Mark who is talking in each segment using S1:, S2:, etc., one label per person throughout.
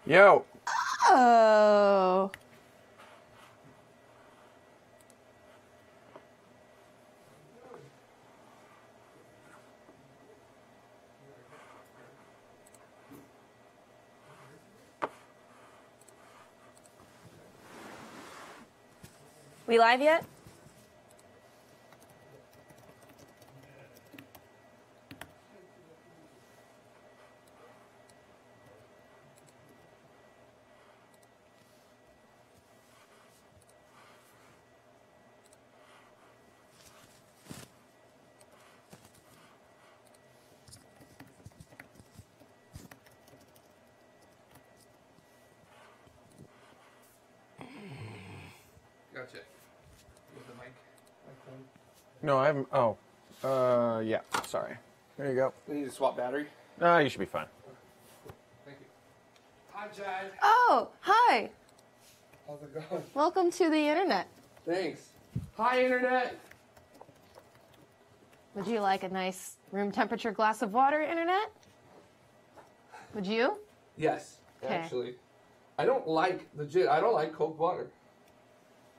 S1: Yo.
S2: Oh. We live yet?
S3: Gotcha. With the mic.
S1: No, I haven't. Oh. Yeah. Sorry. There you go.
S3: We need to swap battery.
S1: You should be fine.
S3: Thank you. Hi, Chad.
S2: Oh, hi.
S3: How's it going?
S2: Welcome to the internet.
S3: Thanks. Hi, Internet.
S2: Would you like a nice room temperature glass of water, internet? Would you?
S3: Yes,
S2: 'Kay.
S3: actually. I don't like cold water.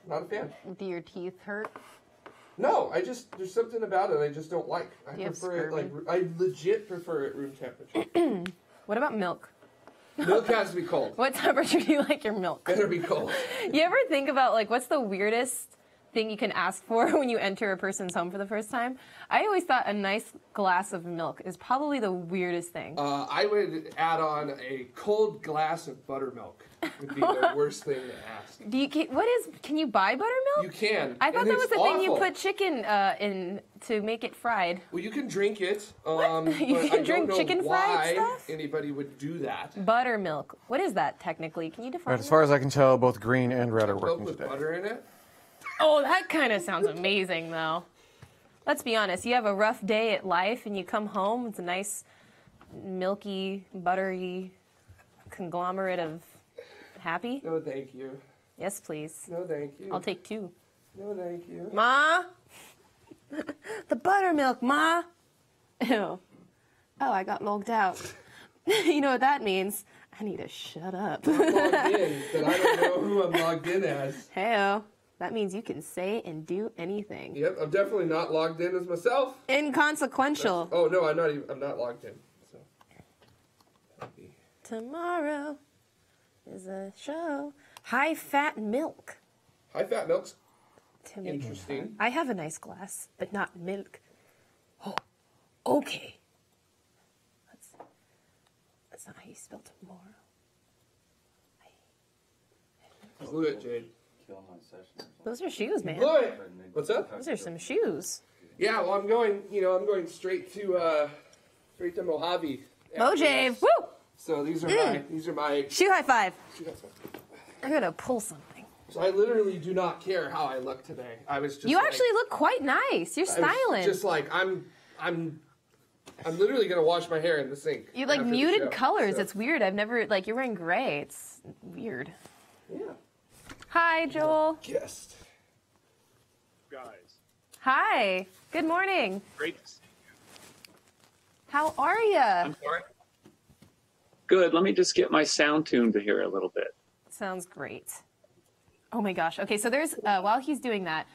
S3: Not a fan.
S2: Do your teeth hurt?
S3: No, there's something about it I just don't like. I
S2: You have
S3: prefer it
S2: scurvy?
S3: I legit prefer it room temperature.
S2: What about milk?
S3: Milk has to be cold.
S2: What temperature do you like your milk?
S3: Better be cold.
S2: You ever think about, like, what's the weirdest thing you can ask for when you enter a person's home for the first time? I always thought a nice glass of milk is probably the weirdest thing.
S3: I would add on a cold glass of buttermilk. Would be the worst thing to ask.
S2: Can you buy buttermilk?
S3: You can.
S2: I thought
S3: and
S2: that was
S3: it's
S2: the thing you
S3: awful.
S2: put chicken in to make it fried.
S3: Well, you can drink it.
S2: You
S3: but
S2: can
S3: I
S2: drink
S3: don't know
S2: chicken fried
S3: why
S2: stuff?
S3: anybody would do that.
S2: Buttermilk. What is that technically? Can you define
S1: Right, as far as I can tell, both green and red are
S3: Milk
S1: working
S3: with
S1: today.
S3: butter in it.
S2: Oh, that kind of sounds amazing, though. Let's be honest. You have a rough day at life, and you come home. It's a nice, milky, buttery conglomerate of happy.
S3: No, thank you.
S2: Yes, please.
S3: No, thank you.
S2: I'll take 2.
S3: No, thank you.
S2: Ma? The buttermilk, Ma? Ew. Oh, I got logged out. You know what that means? I need to shut up.
S3: I'm logged in, but I don't know who I'm logged in as.
S2: Hey-o. That means you can say and do anything.
S3: Yep, I'm definitely not logged in as myself.
S2: Inconsequential.
S3: Oh no, I'm not logged in. So.
S2: Tomorrow is a show. High fat milk.
S3: High fat milks.
S2: To make it
S3: Interesting.
S2: fun. I have a nice glass, but not milk. Oh, okay. That's not how you spell tomorrow.
S3: Blew it, Jade.
S2: Those are shoes, man.
S3: Blew it. What's up?
S2: Those are some shoes.
S3: Yeah, well, I'm going straight to Mojave.
S2: Mojave, woo!
S3: So these are my
S2: Shoe high five. I'm gonna pull something.
S3: So I literally do not care how I look today. I was just
S2: You
S3: like,
S2: actually look quite nice. You're
S3: I was
S2: styling.
S3: just like I'm literally gonna wash my hair in the sink.
S2: You like
S3: after the
S2: muted
S3: show,
S2: colors.
S3: so.
S2: It's weird. I've never you're wearing gray. It's weird.
S3: Yeah.
S2: Hi, Joel.
S3: Guest.
S4: Guys,
S2: Hi. Good morning.
S4: great to see you.
S2: How are you?
S4: I'm sorry. Good. Let me just get my sound tuned to here a little bit.
S2: Sounds great. Oh my gosh. Okay, so there's while he's doing that,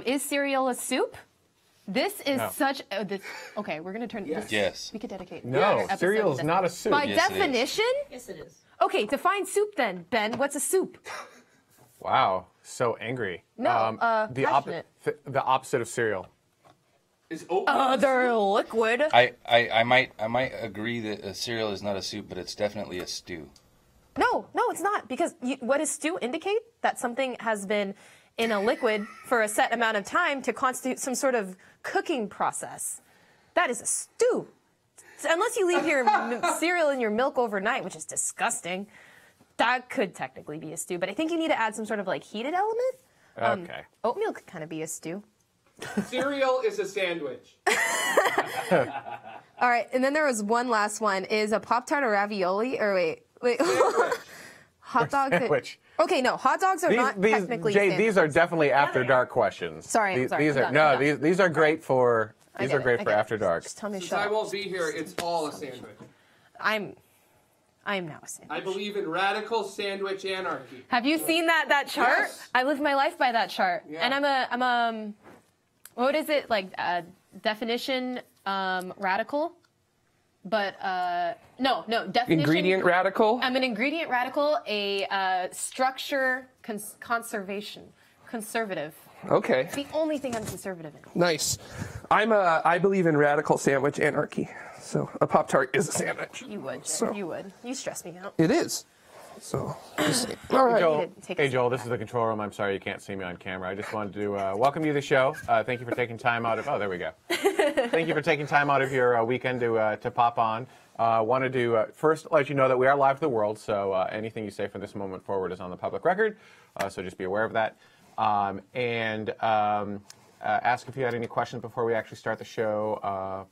S2: is cereal a soup? This is
S1: No.
S2: such. Okay, we're gonna turn. This,
S5: Yes.
S2: We could dedicate.
S1: No,
S2: an episode
S1: cereal
S2: to
S1: is
S2: this.
S1: not a soup.
S2: By
S5: Yes, it is.
S2: definition.
S6: Yes, it is.
S2: Okay, define soup then, Ben. What's a soup?
S1: Wow, so angry.
S2: No,
S1: the
S2: passionate.
S1: the opposite of cereal.
S3: Is oatmeal
S2: They're liquid.
S5: I might agree that a cereal is not a soup, but it's definitely a stew.
S2: No, it's not, because what does stew indicate? That something has been in a liquid for a set amount of time to constitute some sort of cooking process. That is a stew. Unless you leave your cereal in your milk overnight, which is disgusting, that could technically be a stew. But I think you need to add some sort of like heated element.
S1: Okay.
S2: Oatmeal could kind of be a stew.
S3: Cereal is a sandwich.
S2: All right, and then there was one last one. Is a Pop-Tart or ravioli? Or wait. Hot dogs.
S1: Sandwich.
S2: Okay, no, hot dogs are not technically
S1: Jay, these are
S2: sandwiches.
S1: definitely after dark questions.
S2: Sorry, I'm sorry,
S1: These
S2: I'm
S1: are
S2: done,
S1: no,
S2: I'm done.
S1: these are great for
S2: I
S1: these
S2: get
S1: are
S2: it,
S1: great
S2: I
S1: for
S2: get it.
S1: after dark.
S2: Just tell me
S3: Since
S2: shut
S3: I
S2: up.
S3: won't be here, it's all a sandwich.
S2: I'm I am now a sandwich.
S3: I believe in radical sandwich anarchy.
S2: Have you seen that chart?
S3: Yes.
S2: I live my life by that chart.
S3: Yeah.
S2: And I'm a what is it, like, definition radical? But no, definition.
S6: Ingredient radical?
S2: I'm an ingredient radical, a structure conservative.
S6: Okay.
S2: It's the only thing I'm conservative in.
S6: Nice. I believe in radical sandwich anarchy. So a Pop-Tart is a sandwich.
S2: You would.
S6: So-
S2: You would. You stress me out.
S6: It is. So, just saying. All right.
S1: Joel,
S2: Take a
S1: hey
S2: seat.
S1: Joel, this is the control room. I'm sorry you can't see me on camera. I just wanted to welcome you to the show. Thank you for taking time out of. Oh, there we go. Thank you for taking time out of your weekend to pop on. Wanted to first let you know that we are live to the world, so anything you say from this moment forward is on the public record. So just be aware of that. And ask if you had any questions before we actually start the show.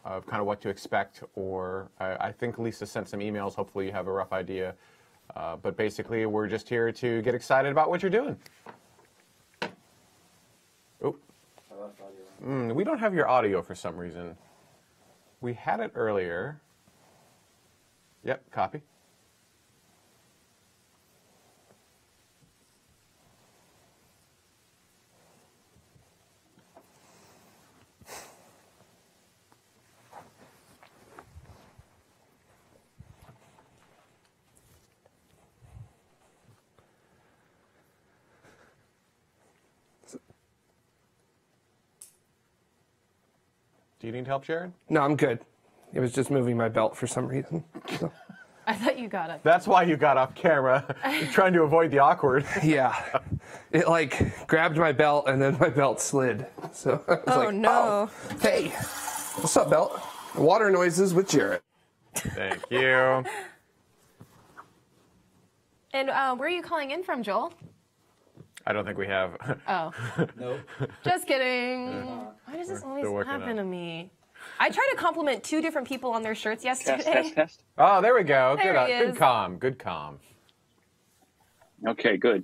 S1: Of kind of what to expect, or I think Lisa sent some emails. Hopefully you have a rough idea. But basically, we're just here to get excited about what you're doing. Oh, we don't have your audio for some reason. We had it earlier. Yep, copy. Do you need help, Jared?
S6: No, I'm good. It was just moving my belt for some reason. So,
S2: I thought you got it.
S1: That's why you got off camera, trying to avoid the awkward.
S6: yeah. It like grabbed my belt and then my belt slid. So I was
S2: Oh,
S6: like,
S2: no.
S6: oh, hey, what's up, belt? Water noises with Jared.
S1: Thank you.
S2: And where are you calling in from, Joel?
S1: I don't think we have.
S2: Oh.
S7: Nope.
S2: Just kidding. Why does this always
S1: still working
S2: happen
S1: on it.
S2: to me? I tried to compliment 2 different people on their shirts yesterday.
S4: Test.
S1: Oh, there we go.
S2: There he
S1: Good
S2: is.
S1: calm. Good calm.
S4: Okay, good.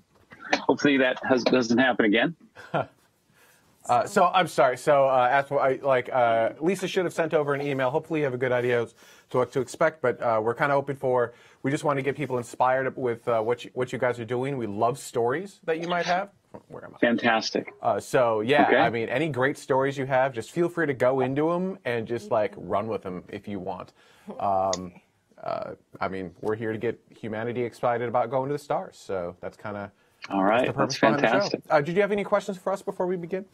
S4: Hopefully that doesn't happen again.
S1: So I'm sorry. So as for Lisa should have sent over an email. Hopefully you have a good idea to what to expect. But we're kind of open for. We just want to get people inspired with what you guys are doing. We love stories that you might have. Where am I?
S4: Fantastic.
S1: So yeah,
S4: Okay.
S1: I mean, any great stories you have, just feel free to go into them and just like run with them if you want. I mean, we're here to get humanity excited about going to the stars. So that's kind of
S4: All right,
S1: the purpose
S4: that's
S1: behind the show.
S4: fantastic.
S1: Did you have any questions for us before we begin?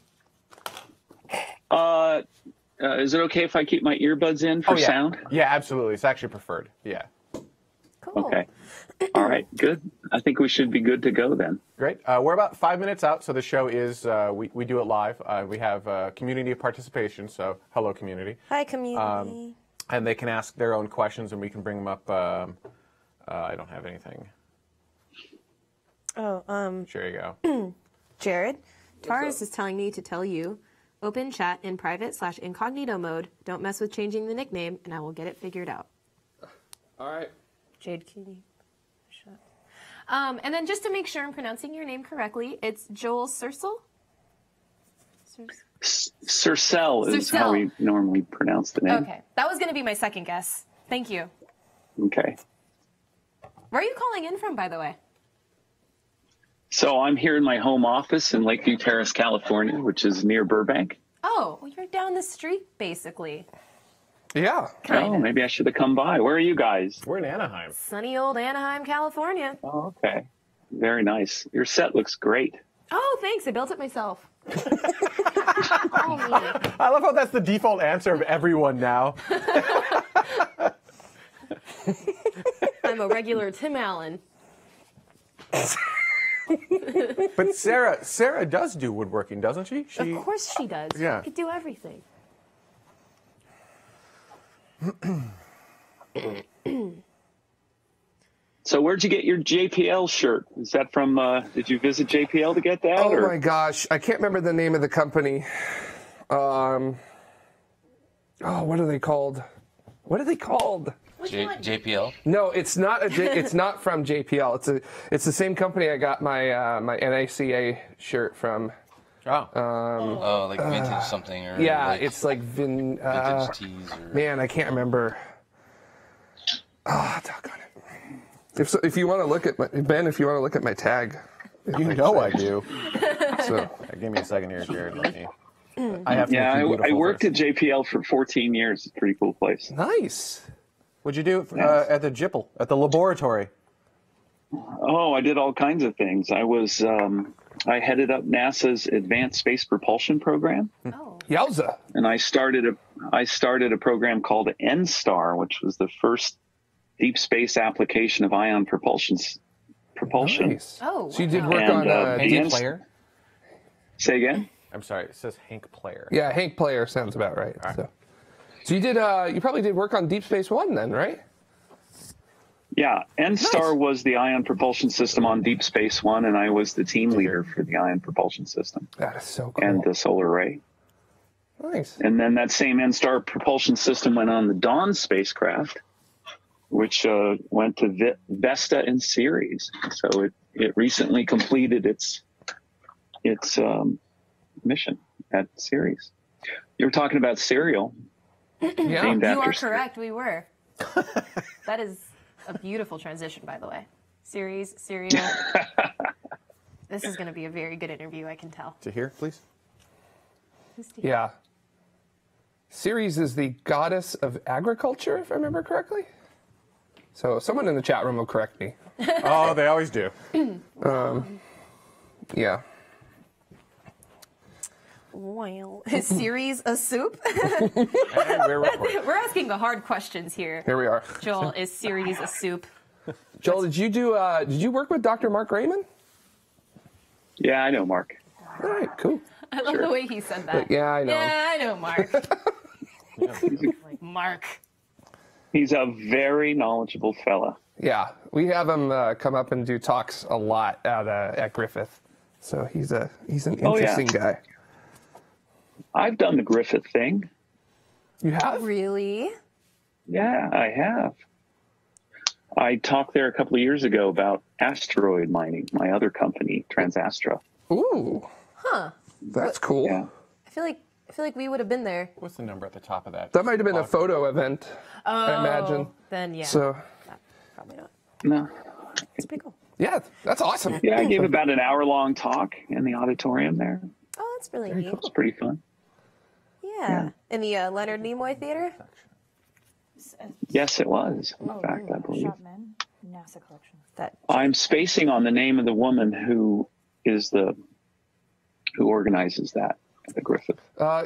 S4: Is it okay if I keep my earbuds in for
S1: yeah.
S4: sound?
S1: Yeah, absolutely. It's actually preferred. Yeah.
S2: Cool.
S4: Okay. All right, good. I think we should be good to go then.
S1: Great. We're about 5 minutes out, so the show is, we do it live. We have community participation, so hello, community.
S2: Hi, community.
S1: And they can ask their own questions, and we can bring them up. I don't have anything. Sure you go.
S2: Jared, Taurus is telling me to tell you, open chat in private/incognito mode. Don't mess with changing the nickname, and I will get it figured out.
S3: All right.
S2: Jade, can you shut? And then just to make sure I'm pronouncing your name correctly, it's Joel Sersel?
S4: Cercel is how we normally pronounce the name.
S2: Okay, that was going to be my second guess. Thank you.
S4: Okay.
S2: Where are you calling in from, by the way?
S4: So I'm here in my home office in Lakeview Terrace, California, which is near Burbank.
S2: Oh, well, you're down the street, basically.
S6: Yeah.
S4: Oh, maybe I should have come by. Where are you guys?
S1: We're in Anaheim.
S2: Sunny old Anaheim, California.
S4: Oh, okay. Very nice. Your set looks great.
S2: Oh, thanks. I built it myself. Oh, me.
S1: I love how that's the default answer of everyone now.
S2: I'm a regular Tim Allen.
S1: But Sarah does do woodworking, doesn't she?
S2: Of course she does.
S1: Yeah.
S2: She could do everything.
S4: So where'd you get your JPL shirt? Is that from, did you visit JPL to get that?
S6: Oh
S4: or?
S6: my gosh, I can't remember the name of the company. Oh, what are they called? What are they called?
S5: JPL?
S6: No, it's not it's not from JPL. It's the same company I got my my NACA shirt from.
S1: Oh.
S5: Like vintage something or
S6: Yeah,
S5: like
S6: it's like
S5: vintage tees or
S6: man, I can't remember. Oh, If you want to look at Ben, if you want to look at my tag,
S1: You know I do.
S6: so
S1: Give me a second here, Jared. Let me. I have to
S4: Yeah,
S1: make you
S4: I
S1: beautiful
S4: worked
S1: first.
S4: at JPL for 14 years. It's a pretty cool place.
S6: nice.
S1: What'd you do
S4: Yes.
S1: at the JPL, at the laboratory?
S4: Oh, I did all kinds of things. I headed up NASA's Advanced Space Propulsion Program,
S2: Oh.
S6: Yowza.
S4: and I started a program called NSTAR, which was the first deep space application of ion propulsion.
S6: Nice.
S2: Oh,
S6: So you did
S2: wow.
S6: work
S4: And,
S6: on
S4: the
S1: Hank
S4: ins-
S1: Player?
S4: Say again?
S1: I'm sorry, it says Hank Player.
S6: yeah, Hank Player sounds about right. So you did you probably did work on Deep Space One then, right?
S4: Yeah, NSTAR
S6: Nice.
S4: was the ion propulsion system on Deep Space One, and I was the team leader for the ion propulsion system
S6: That is so cool.
S4: and the solar array.
S6: Nice.
S4: And then that same NSTAR propulsion system went on the Dawn spacecraft, which went to Vesta and Ceres. So it recently completed its mission at Ceres. You were talking about cereal.
S6: Yeah.
S4: Named
S2: You
S4: after
S2: are correct. We were. That is a beautiful transition, by the way. Cereal. This is going to be a very good interview, I can tell.
S1: To here, please.
S6: Yeah. Ceres is the goddess of agriculture, if I remember correctly. So someone in the chat room will correct me.
S1: Oh, they always do.
S6: Yeah.
S2: Well, is Ceres a soup?
S1: And we're recording.
S2: We're asking the hard questions here.
S6: Here we are.
S2: Joel, is Ceres a soup?
S6: Joel, did you work with Dr. Mark Raymond?
S4: Yeah, I know, Mark.
S6: All right, cool.
S2: I love the way he said that.
S6: Yeah, I know.
S2: Yeah, I know, Mark. Like, Mark.
S4: He's a very knowledgeable fella.
S6: Yeah, we have him come up and do talks a lot at Griffith. So he's an
S4: Oh, yeah.
S6: interesting guy.
S4: I've done the Griffith thing.
S6: You have?
S2: Really?
S4: Yeah, I have. I talked there a couple of years ago about asteroid mining, my other company, Transastra.
S6: Ooh.
S2: Huh.
S6: That's cool.
S4: Yeah.
S2: I feel like we would have been there.
S1: What's the number at the top of that?
S6: That might have been a photo event, I imagine.
S2: Then yeah.
S6: So,
S2: Probably not.
S4: No.
S2: It's pretty cool.
S6: yeah, that's awesome.
S4: Yeah, I gave about an hour-long talk in the auditorium there.
S2: Oh, that's really neat.
S4: It was pretty fun.
S2: Yeah. In the Leonard Nimoy Theater?
S4: Yes, it was. In fact, I believe.
S7: Shopman, NASA collection.
S4: I'm spacing on the name of the woman who organizes that at the Griffith.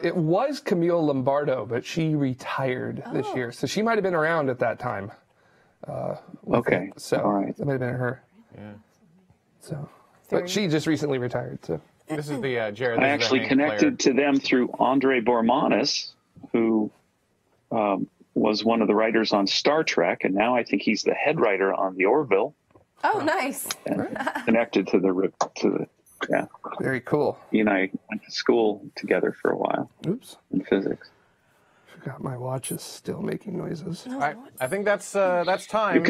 S6: It was Camille Lombardo, but she retired this year. So she might have been around at that time.
S4: Okay.
S6: So
S4: All right.
S6: that might have been her.
S1: Yeah.
S6: So, but she just recently retired. So
S1: This is the Jared.
S4: I
S1: this is the
S4: actually
S1: Hank
S4: connected
S1: Player.
S4: to them through Andre Bormanis, who was one of the writers on Star Trek, and now I think he's the head writer on the Orville.
S2: Oh, nice.
S4: And connected to the yeah.
S6: very cool.
S4: He and I went to school together for a while
S6: Oops,
S4: in physics.
S6: forgot my watch is still making noises.
S1: All right, I think that's time.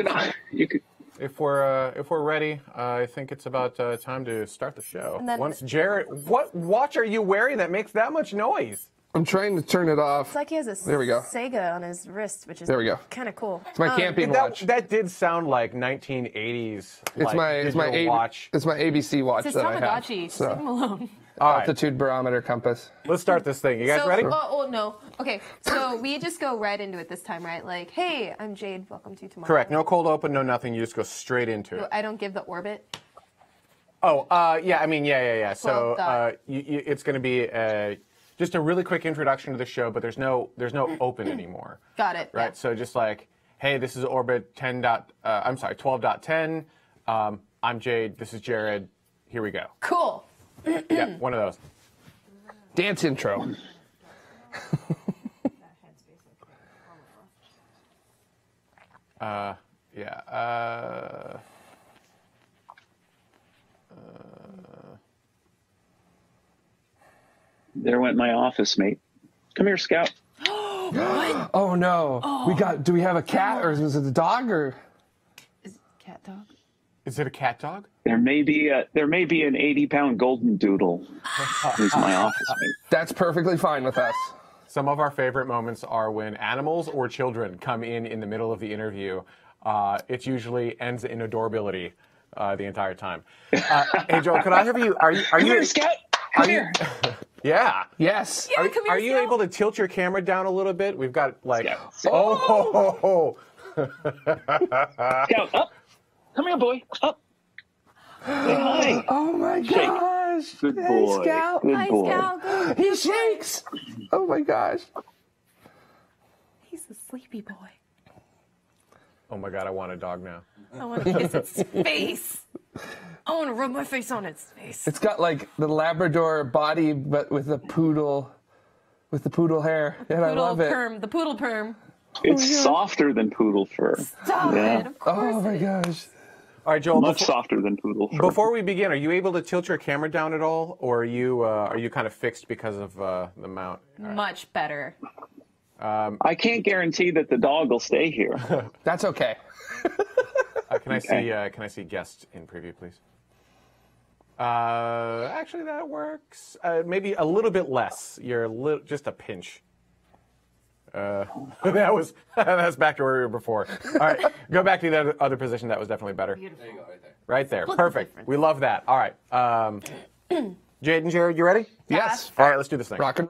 S4: You could.
S1: If we're ready, I think it's about time to start the show.
S2: And then-
S1: Once Jared, what watch are you wearing that makes that much noise?
S6: I'm trying to turn it off.
S2: It's like he has a
S6: There we go.
S2: Sega on his wrist, which is
S6: There we go.
S2: kind of cool.
S6: It's my camping watch.
S1: That did sound like 1980s.
S6: It's
S1: like,
S6: my
S1: digital watch.
S6: It's my ABC watch
S2: It's his
S6: that I have.
S2: Tamagotchi. Leave
S6: So,
S2: him alone.
S1: All right,
S6: altitude barometer compass.
S1: let's start this thing. You guys
S2: So,
S1: ready?
S2: oh, no. Okay, so we just go right into it this time, right? Like, hey, I'm Jade. Welcome to Tomorrow.
S1: Correct. No cold open, no nothing. You just go straight into it.
S2: I don't give the orbit.
S1: Oh, yeah. I mean, yeah. So,
S2: 12
S1: it's going to be just a really quick introduction to the show, but there's no open anymore.
S2: Got it.
S1: Right.
S2: Yeah.
S1: So just like, hey, this is orbit 12.10. I'm Jade. This is Jared. Here we go.
S2: Cool.
S1: Yeah, one of those.
S6: Dance intro.
S1: Yeah.
S4: There went my office mate. Come here, Scout.
S6: Oh no. Do we have a cat or is it a dog or?
S2: Is it cat dog?
S1: Is it a cat dog?
S4: There may be an 80-pound golden doodle who's my office mate.
S6: That's perfectly fine with us.
S1: Some of our favorite moments are when animals or children come in the middle of the interview. it usually ends in adorability the entire time. Hey, Joel, could I have you? Are you?
S4: Here, Scout. Come here.
S1: Yeah.
S6: Yes.
S2: Yeah, come here,
S1: Are you
S2: Scout.
S1: able to tilt your camera down a little bit? We've got like.
S4: Scout.
S1: Oh.
S4: Scout, up. Come here, boy. Up. Say hi.
S6: Oh my gosh.
S4: Good
S6: Hey,
S4: boy.
S6: Scout.
S4: Good
S2: Hi,
S4: boy.
S2: Scout. Good.
S6: He shakes. Oh my gosh.
S2: He's a sleepy boy.
S1: Oh my God! I want a dog now.
S2: I want to kiss its face. I want to rub my face on its face.
S6: It's got like the Labrador body, but with the poodle hair, and I love it.
S2: The poodle perm.
S4: It's softer than poodle fur.
S2: Stop
S4: Yeah.
S2: it. Of course
S6: Oh my
S2: it is.
S6: gosh.
S1: All right, Joel.
S4: Much softer than poodle fur.
S1: Before we begin, are you able to tilt your camera down at all, or are you kind of fixed because of the mount?
S2: Much better.
S4: I can't guarantee that the dog will stay here.
S6: That's okay.
S1: Can I see guest in preview, please? Actually, that works. Maybe a little bit less. Just a pinch. That's back to where we were before. All right, go back to the other position. That was definitely better.
S5: There you go, right there.
S1: Right there.
S2: Split the
S1: Perfect.
S2: difference.
S1: We love that. All right. Jade and Jared, you ready?
S6: Yes.
S1: All right, let's do this thing.
S6: Rock and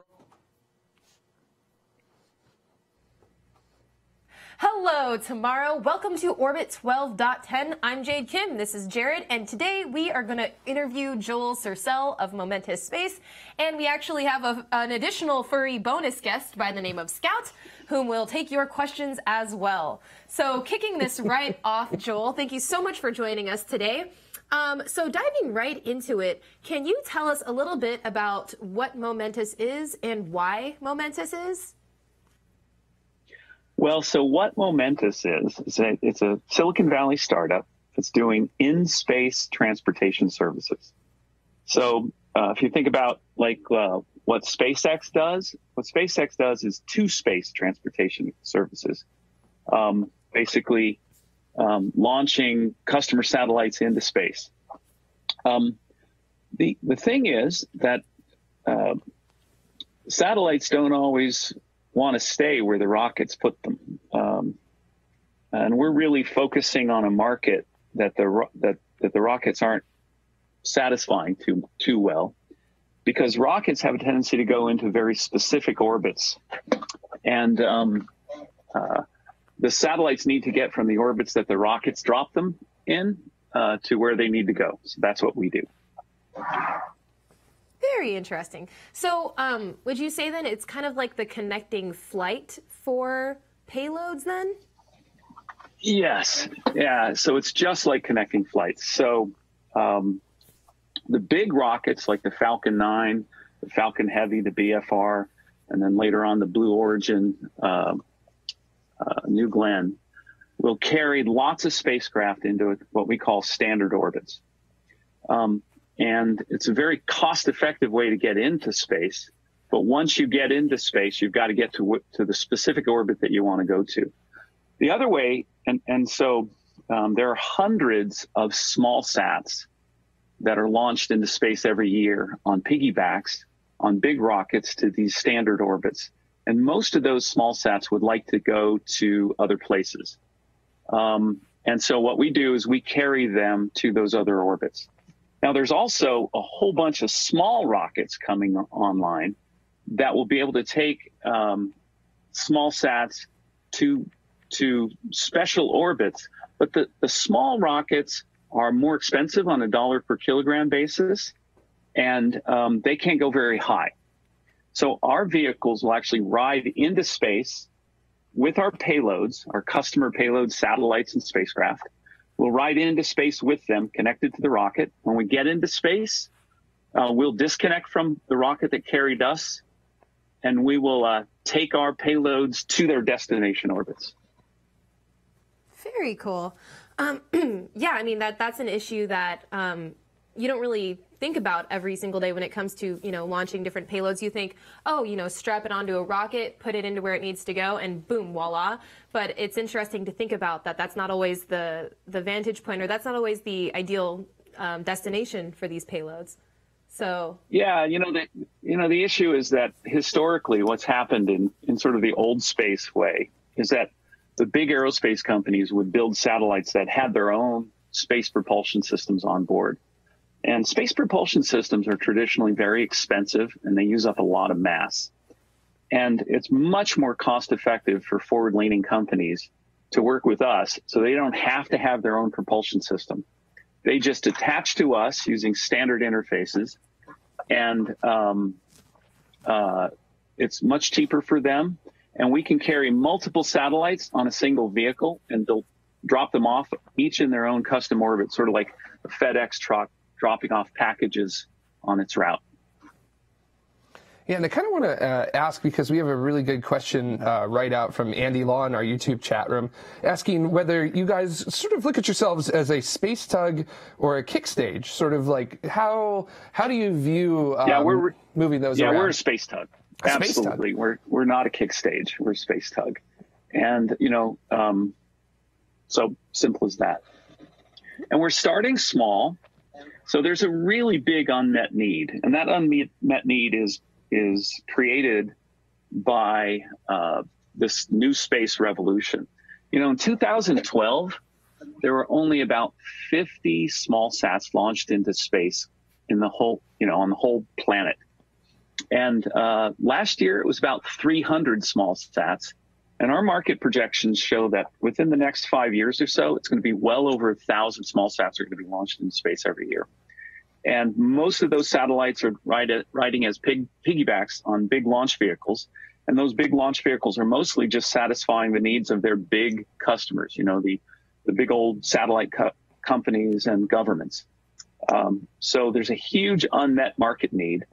S2: Hello, tomorrow. Welcome to Orbit 12.10. I'm Jade Kim. This is Jared, and today we are going to interview Joel Sercel of Momentous Space, and we actually have an additional furry bonus guest by the name of Scout, whom will take your questions as well. So, kicking this right off, Joel, thank you so much for joining us today. So diving right into it, can you tell us a little bit about what Momentous is and why Momentous is?
S4: Well, so what Momentous is it's a Silicon Valley startup that's doing in-space transportation services. So if you think about what SpaceX does is to-space transportation services, basically launching customer satellites into space. The thing is that satellites don't always want to stay where the rockets put them, and we're really focusing on a market that the rockets aren't satisfying too well, because rockets have a tendency to go into very specific orbits, and the satellites need to get from the orbits that the rockets drop them in to where they need to go. So that's what we do.
S2: Very interesting. So would you say then it's kind of like the connecting flight for payloads then?
S4: Yes. Yeah. So it's just like connecting flights. So the big rockets like the Falcon 9, the Falcon Heavy, the BFR, and then later on the Blue Origin, New Glenn, will carry lots of spacecraft into what we call standard orbits. And it's a very cost-effective way to get into space. But once you get into space, you've got to get to the specific orbit that you want to go to. The other way, so there are hundreds of small sats that are launched into space every year on piggybacks on big rockets to these standard orbits. And most of those small sats would like to go to other places. And so what we do is we carry them to those other orbits. Now, there's also a whole bunch of small rockets coming online that will be able to take small sats to special orbits. But the small rockets are more expensive on a $1 per kilogram basis, and they can't go very high. So our vehicles will actually ride into space with our payloads, our customer payloads, satellites, and spacecraft. We'll ride into space with them, connected to the rocket. When we get into space, we'll disconnect from the rocket that carried us, and we will take our payloads to their destination orbits.
S2: Very cool. Yeah, I mean, that's an issue that you don't really think about every single day when it comes to, launching different payloads. You think, strap it onto a rocket, put it into where it needs to go, and boom, voila. But it's interesting to think about that that's not always the vantage point, or that's not always the ideal destination for these payloads. So
S4: yeah, the issue is that historically what's happened in sort of the old space way is that the big aerospace companies would build satellites that had their own space propulsion systems on board. And space propulsion systems are traditionally very expensive, and they use up a lot of mass. And it's much more cost effective for forward-leaning companies to work with us, so they don't have to have their own propulsion system. They just attach to us using standard interfaces, and it's much cheaper for them. And we can carry multiple satellites on a single vehicle, and they'll drop them off each in their own custom orbit, sort of like a FedEx truck dropping off packages on its route.
S6: Yeah, and I kind of want to ask, because we have a really good question right out from Andy Law in our YouTube chat room, asking whether you guys sort of look at yourselves as a space tug or a kick stage, sort of like how do you view moving those around?
S4: Yeah, we're a space tug. Absolutely. We're not a kick stage. We're a space tug. And, so simple as that. And we're starting small. So there's a really big unmet need. And that unmet need is created by this new space revolution. In 2012, there were only about 50 small sats launched into space in the whole, on the whole planet. And last year, it was about 300 small sats. And our market projections show that within the next 5 years or so, it's going to be well over 1,000 small sats are going to be launched into space every year. And most of those satellites are riding as piggybacks on big launch vehicles. And those big launch vehicles are mostly just satisfying the needs of their big customers, the big old satellite companies and governments. So there's a huge unmet market need.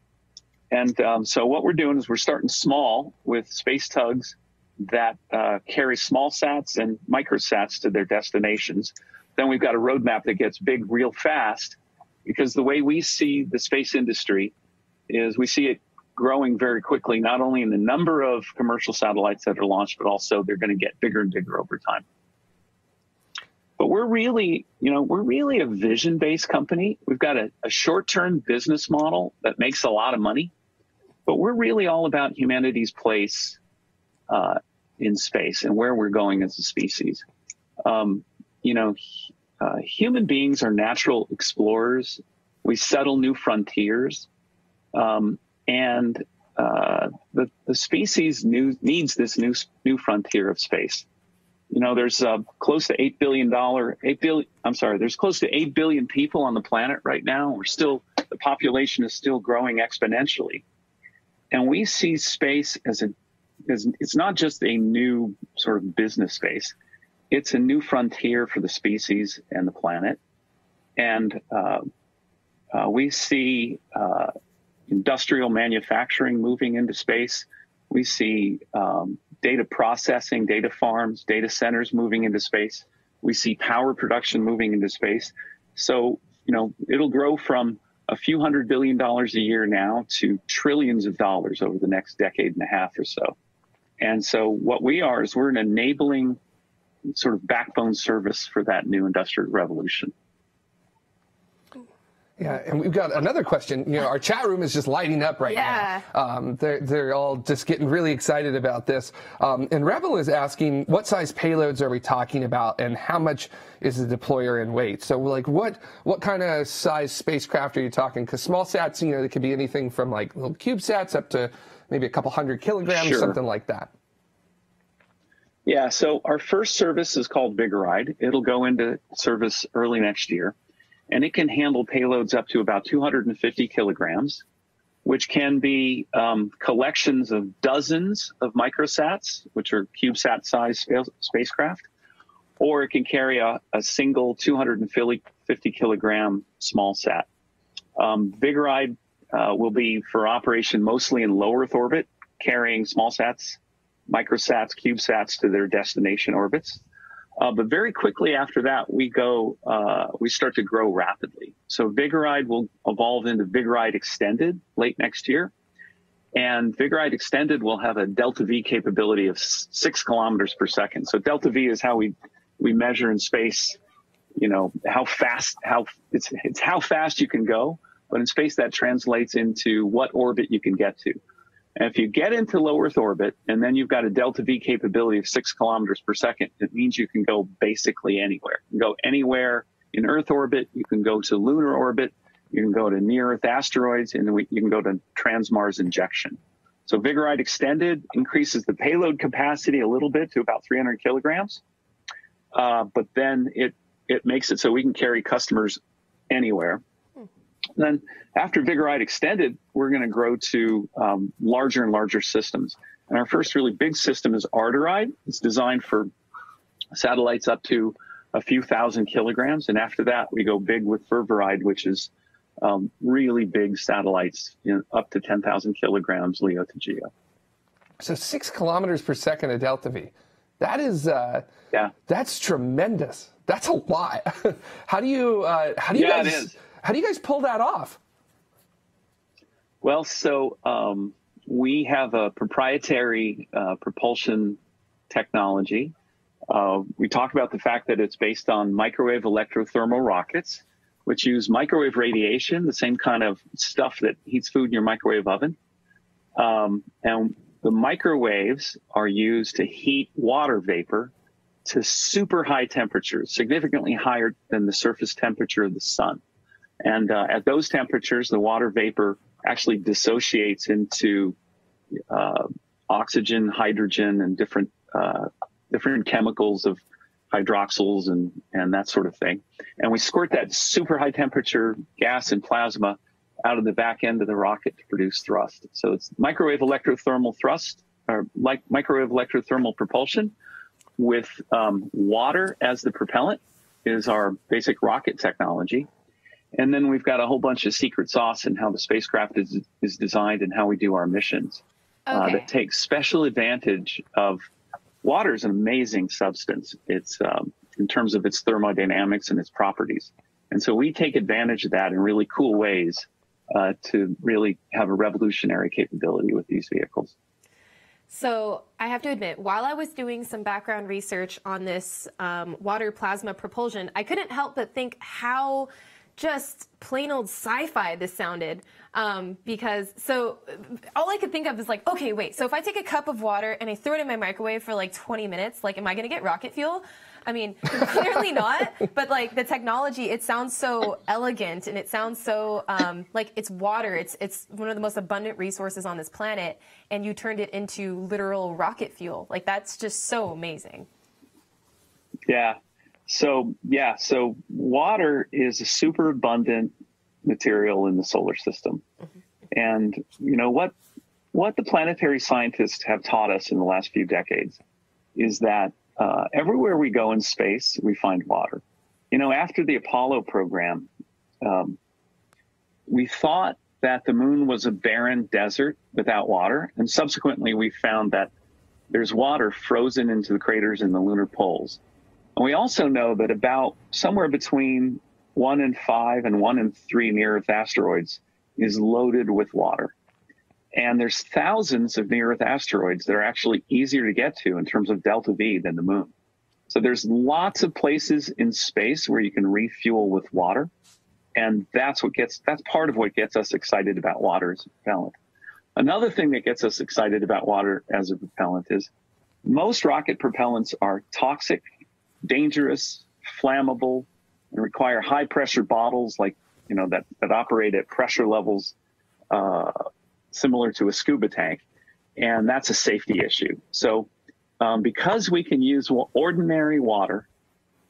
S4: And so what we're doing is we're starting small with space tugs that carry small sats and microsats to their destinations. Then we've got a roadmap that gets big real fast, because the way we see the space industry is we see it growing very quickly, not only in the number of commercial satellites that are launched, but also they're going to get bigger and bigger over time. But we're really a vision-based company. We've got a short-term business model that makes a lot of money, but we're really all about humanity's place in space and where we're going as a species. Human beings are natural explorers. We settle new frontiers, and the species needs this new frontier of space. There's close to 8 billion people on the planet right now. The population is still growing exponentially, and we see space as it's not just a new sort of business space. It's a new frontier for the species and the planet. And we see industrial manufacturing moving into space. We see data processing, data farms, data centers moving into space. We see power production moving into space. So, it'll grow from a few $100 billion a year now to trillions of dollars over the next decade and a half or so. And so what we are is we're an enabling sort of backbone service for that new industrial revolution.
S6: Yeah, and we've got another question. Our chat room is just lighting up right now. They're all just getting really excited about this. And Rebel is asking, what size payloads are we talking about, and how much is the deployer in weight? So, what kind of size spacecraft are you talking? Because small sats, they could be anything from like little CubeSats up to maybe a couple 100 kilograms, something like that.
S4: Yeah, so our first service is called Vigoride. It'll go into service early next year. And it can handle payloads up to about 250 kilograms, which can be collections of dozens of microsats, which are CubeSat-sized spacecraft, or it can carry a single 250 kilogram small sat. Vigoride will be for operation mostly in low Earth orbit, carrying small sats, microsats, CubeSats to their destination orbits. But very quickly after that, we start to grow rapidly. So Vigoride will evolve into Vigoride Extended late next year. And Vigoride Extended will have a delta V capability of 6 kilometers per second. So delta V is how we measure in space, how fast you can go. But in space, that translates into what orbit you can get to. And if you get into low Earth orbit and then you've got a delta V capability of 6 kilometers per second, it means you can go basically anywhere. You can go anywhere in Earth orbit. You can go to lunar orbit. You can go to near Earth asteroids, and you can go to trans-Mars injection. So Vigoride Extended increases the payload capacity a little bit to about 300 kilograms. But then it makes it so we can carry customers anywhere. Then after Vigoride Extended, we're going to grow to larger and larger systems. And our first really big system is Arteride. It's designed for satellites up to a few thousand kilograms. And after that, we go big with Fervoride, which is really big satellites, up to 10,000 kilograms LEO to GEO.
S6: So 6 kilometers per second of delta V. That is, that's tremendous. That's a lot. How do you guys pull that off?
S4: Well, so we have a proprietary propulsion technology. We talk about the fact that it's based on microwave electrothermal rockets, which use microwave radiation, the same kind of stuff that heats food in your microwave oven. And the microwaves are used to heat water vapor to super high temperatures, significantly higher than the surface temperature of the sun. And at those temperatures, the water vapor actually dissociates into oxygen, hydrogen, and different chemicals of hydroxyls and that sort of thing. And we squirt that super high temperature gas and plasma out of the back end of the rocket to produce thrust. So it's microwave electrothermal thrust, or like microwave electrothermal propulsion with water as the propellant is our basic rocket technology. And then we've got a whole bunch of secret sauce in how the spacecraft is designed and how we do our missions that takes special advantage of water. Is an amazing substance. It's in terms of its thermodynamics and its properties. And so we take advantage of that in really cool ways to really have a revolutionary capability with these vehicles.
S2: So I have to admit, while I was doing some background research on this water plasma propulsion, I couldn't help but think how just plain old sci-fi this sounded, because so all I could think of is like, okay, wait, so if I take a cup of water and I throw it in my microwave for like 20 minutes, like, am I going to get rocket fuel? I mean, clearly not, but like the technology, it sounds so elegant and it sounds so like it's water. It's one of the most abundant resources on this planet, and you turned it into literal rocket fuel. Like, that's just so amazing.
S4: Yeah. So water is a super abundant material in the solar system. And you know what the planetary scientists have taught us in the last few decades is that everywhere we go in space, we find water. You know, after the Apollo program, we thought that the moon was a barren desert without water. And subsequently, we found that there's water frozen into the craters in the lunar poles. And we also know that about somewhere between 1 in 5 and 1 in 3 near-Earth asteroids is loaded with water. And there's thousands of near-Earth asteroids that are actually easier to get to in terms of delta V than the moon. So there's lots of places in space where you can refuel with water. And that's part of what gets us excited about water as a propellant. Another thing that gets us excited about water as a propellant is most rocket propellants are toxic, dangerous, flammable, and require high pressure bottles like, that operate at pressure levels similar to a scuba tank. And that's a safety issue. So because we can use ordinary water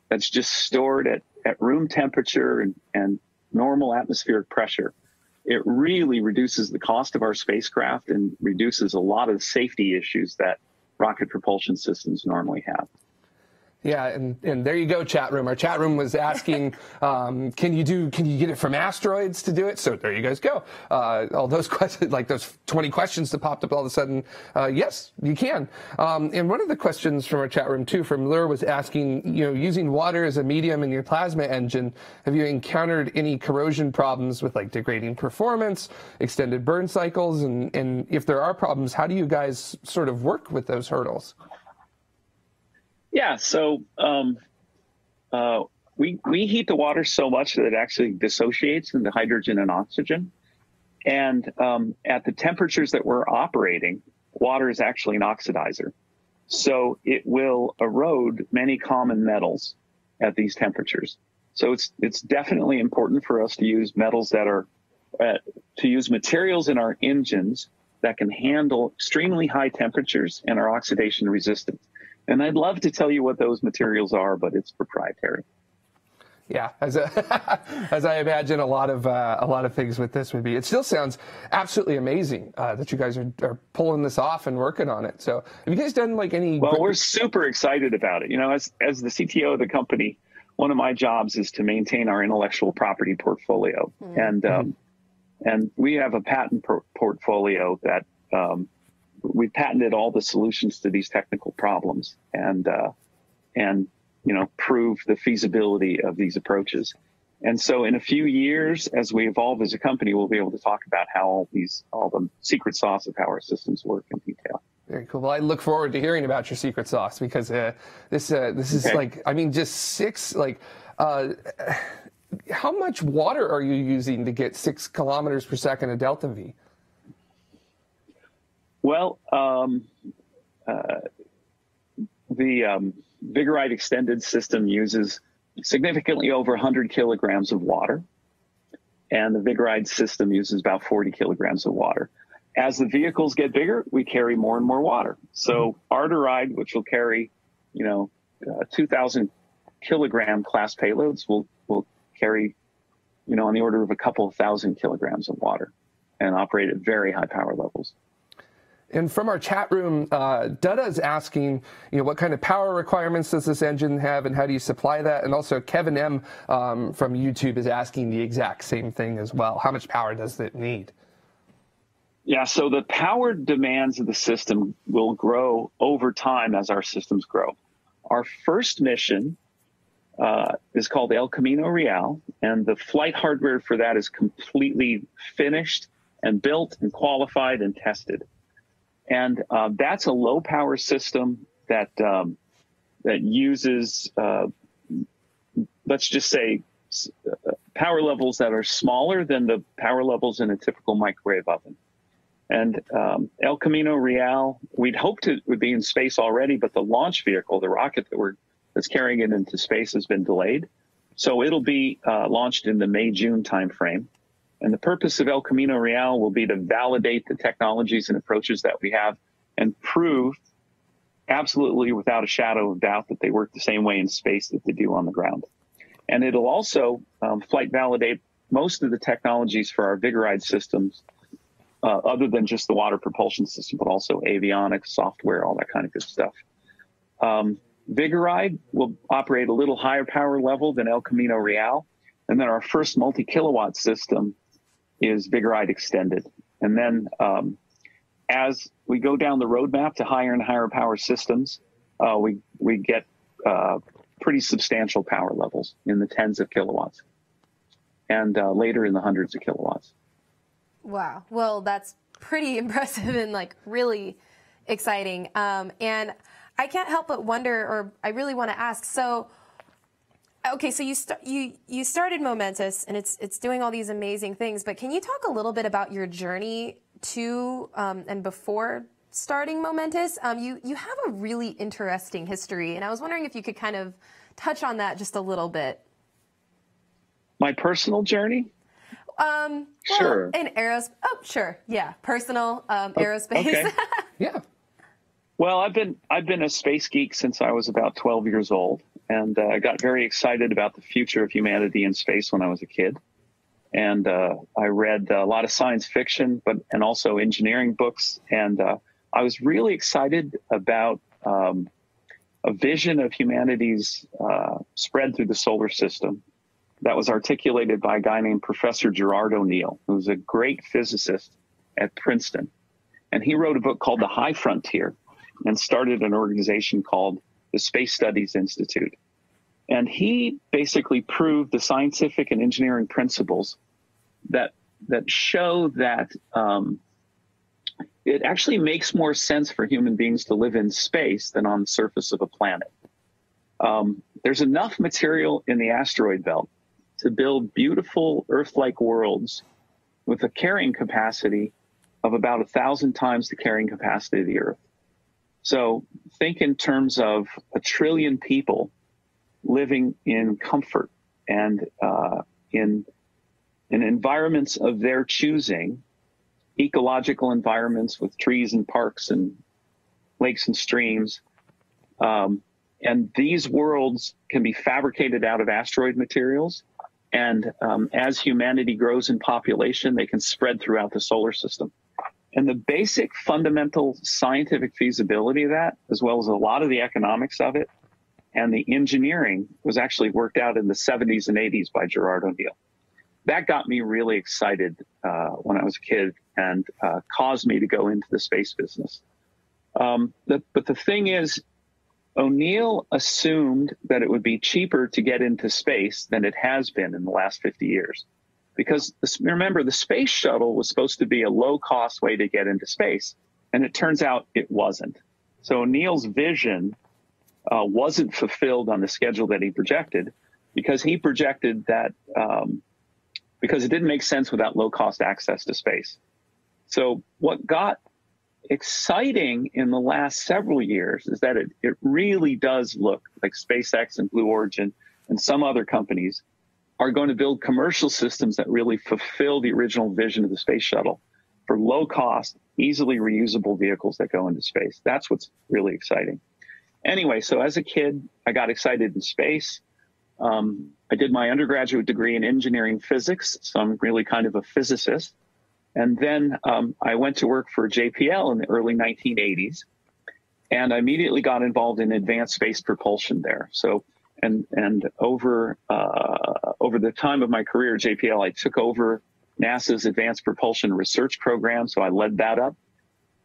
S4: that's just stored at room temperature and normal atmospheric pressure, it really reduces the cost of our spacecraft and reduces a lot of the safety issues that rocket propulsion systems normally have.
S6: Yeah, and there you go, chat room. Our chat room was asking, can you get it from asteroids to do it? So there you guys go. All those questions, like those 20 questions that popped up all of a sudden, yes, you can. And one of the questions from our chat room too, from Lure, was asking, using water as a medium in your plasma engine, have you encountered any corrosion problems with like degrading performance, extended burn cycles, and if there are problems, how do you guys sort of work with those hurdles?
S4: Yeah, so we heat the water so much that it actually dissociates into hydrogen and oxygen. And at the temperatures that we're operating, water is actually an oxidizer. So it will erode many common metals at these temperatures. So it's definitely important for us to use metals that are, to use materials in our engines that can handle extremely high temperatures and are oxidation resistant. And I'd love to tell you what those materials are, but it's proprietary.
S6: Yeah, as I imagine a lot of things with this would be. It still sounds absolutely amazing that you guys are pulling this off and working on it. So have you guys done like any?
S4: Well, we're super excited about it. You know, as the CTO of the company, one of my jobs is to maintain our intellectual property portfolio, and we have a patent portfolio that we've patented all the solutions to these technical problems, and you know, prove the feasibility of these approaches. And so in a few years, as we evolve as a company, we'll be able to talk about how all the secret sauce of how our systems work in detail.
S6: Very cool. Well, I look forward to hearing about your secret sauce, because this is like, I mean, just six, like, how much water are you using to get 6 kilometers per second of delta V? Well,
S4: the Vigoride extended system uses significantly over 100 kilograms of water, and the Vigoride system uses about 40 kilograms of water. As the vehicles get bigger, we carry more and more water. So Arteride, which will carry, 2,000 kilogram class payloads, will carry, on the order of a couple of thousand kilograms of water and operate at very high power levels.
S6: And from our chat room, Dutta is asking, what kind of power requirements does this engine have, and how do you supply that? And also Kevin M. From YouTube is asking the exact same thing as well. How much power does it need?
S4: Yeah, so the power demands of the system will grow over time as our systems grow. Our first mission is called El Camino Real, and the flight hardware for that is completely finished and built and qualified and tested. And that's a low power system that uses, let's just say, power levels that are smaller than the power levels in a typical microwave oven. And El Camino Real, we'd hoped it would be in space already, but the launch vehicle, the rocket that's carrying it into space, has been delayed. So it'll be launched in the May-June timeframe. And the purpose of El Camino Real will be to validate the technologies and approaches that we have and prove absolutely without a shadow of doubt that they work the same way in space that they do on the ground. And it'll also flight validate most of the technologies for our Vigoride systems, other than just the water propulsion system, but also avionics, software, all that kind of good stuff. Vigoride will operate a little higher power level than El Camino Real. And then our first multi-kilowatt system is Vigoride Extended. And then as we go down the roadmap to higher and higher power systems, we get pretty substantial power levels in the tens of kilowatts, and later in the hundreds of kilowatts.
S2: Wow. Well, that's pretty impressive and like really exciting. And I can't help but wonder, or I really want to ask, so okay, so you started Momentous, and it's doing all these amazing things, but can you talk a little bit about your journey to and before starting Momentous? You have a really interesting history, and I was wondering if you could kind of touch on that just a little bit.
S4: My personal journey?
S2: Sure. In aerospace. Oh, sure. Yeah. Personal aerospace.
S4: Okay.
S6: Yeah.
S4: Well, I've been a space geek since I was about 12 years old, and I got very excited about the future of humanity in space when I was a kid. And I read a lot of science fiction, and also engineering books. And I was really excited about a vision of humanity's spread through the solar system that was articulated by a guy named Professor Gerard O'Neill, who's a great physicist at Princeton. And he wrote a book called The High Frontier and started an organization called the Space Studies Institute. And he basically proved the scientific and engineering principles that show that it actually makes more sense for human beings to live in space than on the surface of a planet. There's enough material in the asteroid belt to build beautiful Earth-like worlds with a carrying capacity of about 1,000 times the carrying capacity of the Earth. So think in terms of 1 trillion people living in comfort and in environments of their choosing, ecological environments with trees and parks and lakes and streams. And these worlds can be fabricated out of asteroid materials. And as humanity grows in population, they can spread throughout the solar system. And the basic fundamental scientific feasibility of that, as well as a lot of the economics of it, and the engineering was actually worked out in the 70s and 80s by Gerard O'Neill. That got me really excited when I was a kid and caused me to go into the space business. But the thing is, O'Neill assumed that it would be cheaper to get into space than it has been in the last 50 years. Because remember, the space shuttle was supposed to be a low-cost way to get into space, and it turns out it wasn't. So O'Neill's vision wasn't fulfilled on the schedule that he projected, because he projected that because it didn't make sense without low-cost access to space. So what got exciting in the last several years is that it really does look like SpaceX and Blue Origin and some other companies are going to build commercial systems that really fulfill the original vision of the space shuttle for low cost, easily reusable vehicles that go into space. That's what's really exciting. Anyway, so as a kid, I got excited in space. I did my undergraduate degree in engineering physics, so I'm really kind of a physicist. And then I went to work for JPL in the early 1980s, and I immediately got involved in advanced space propulsion there. So, and over the time of my career at JPL, I took over NASA's Advanced Propulsion Research Program, so I led that up.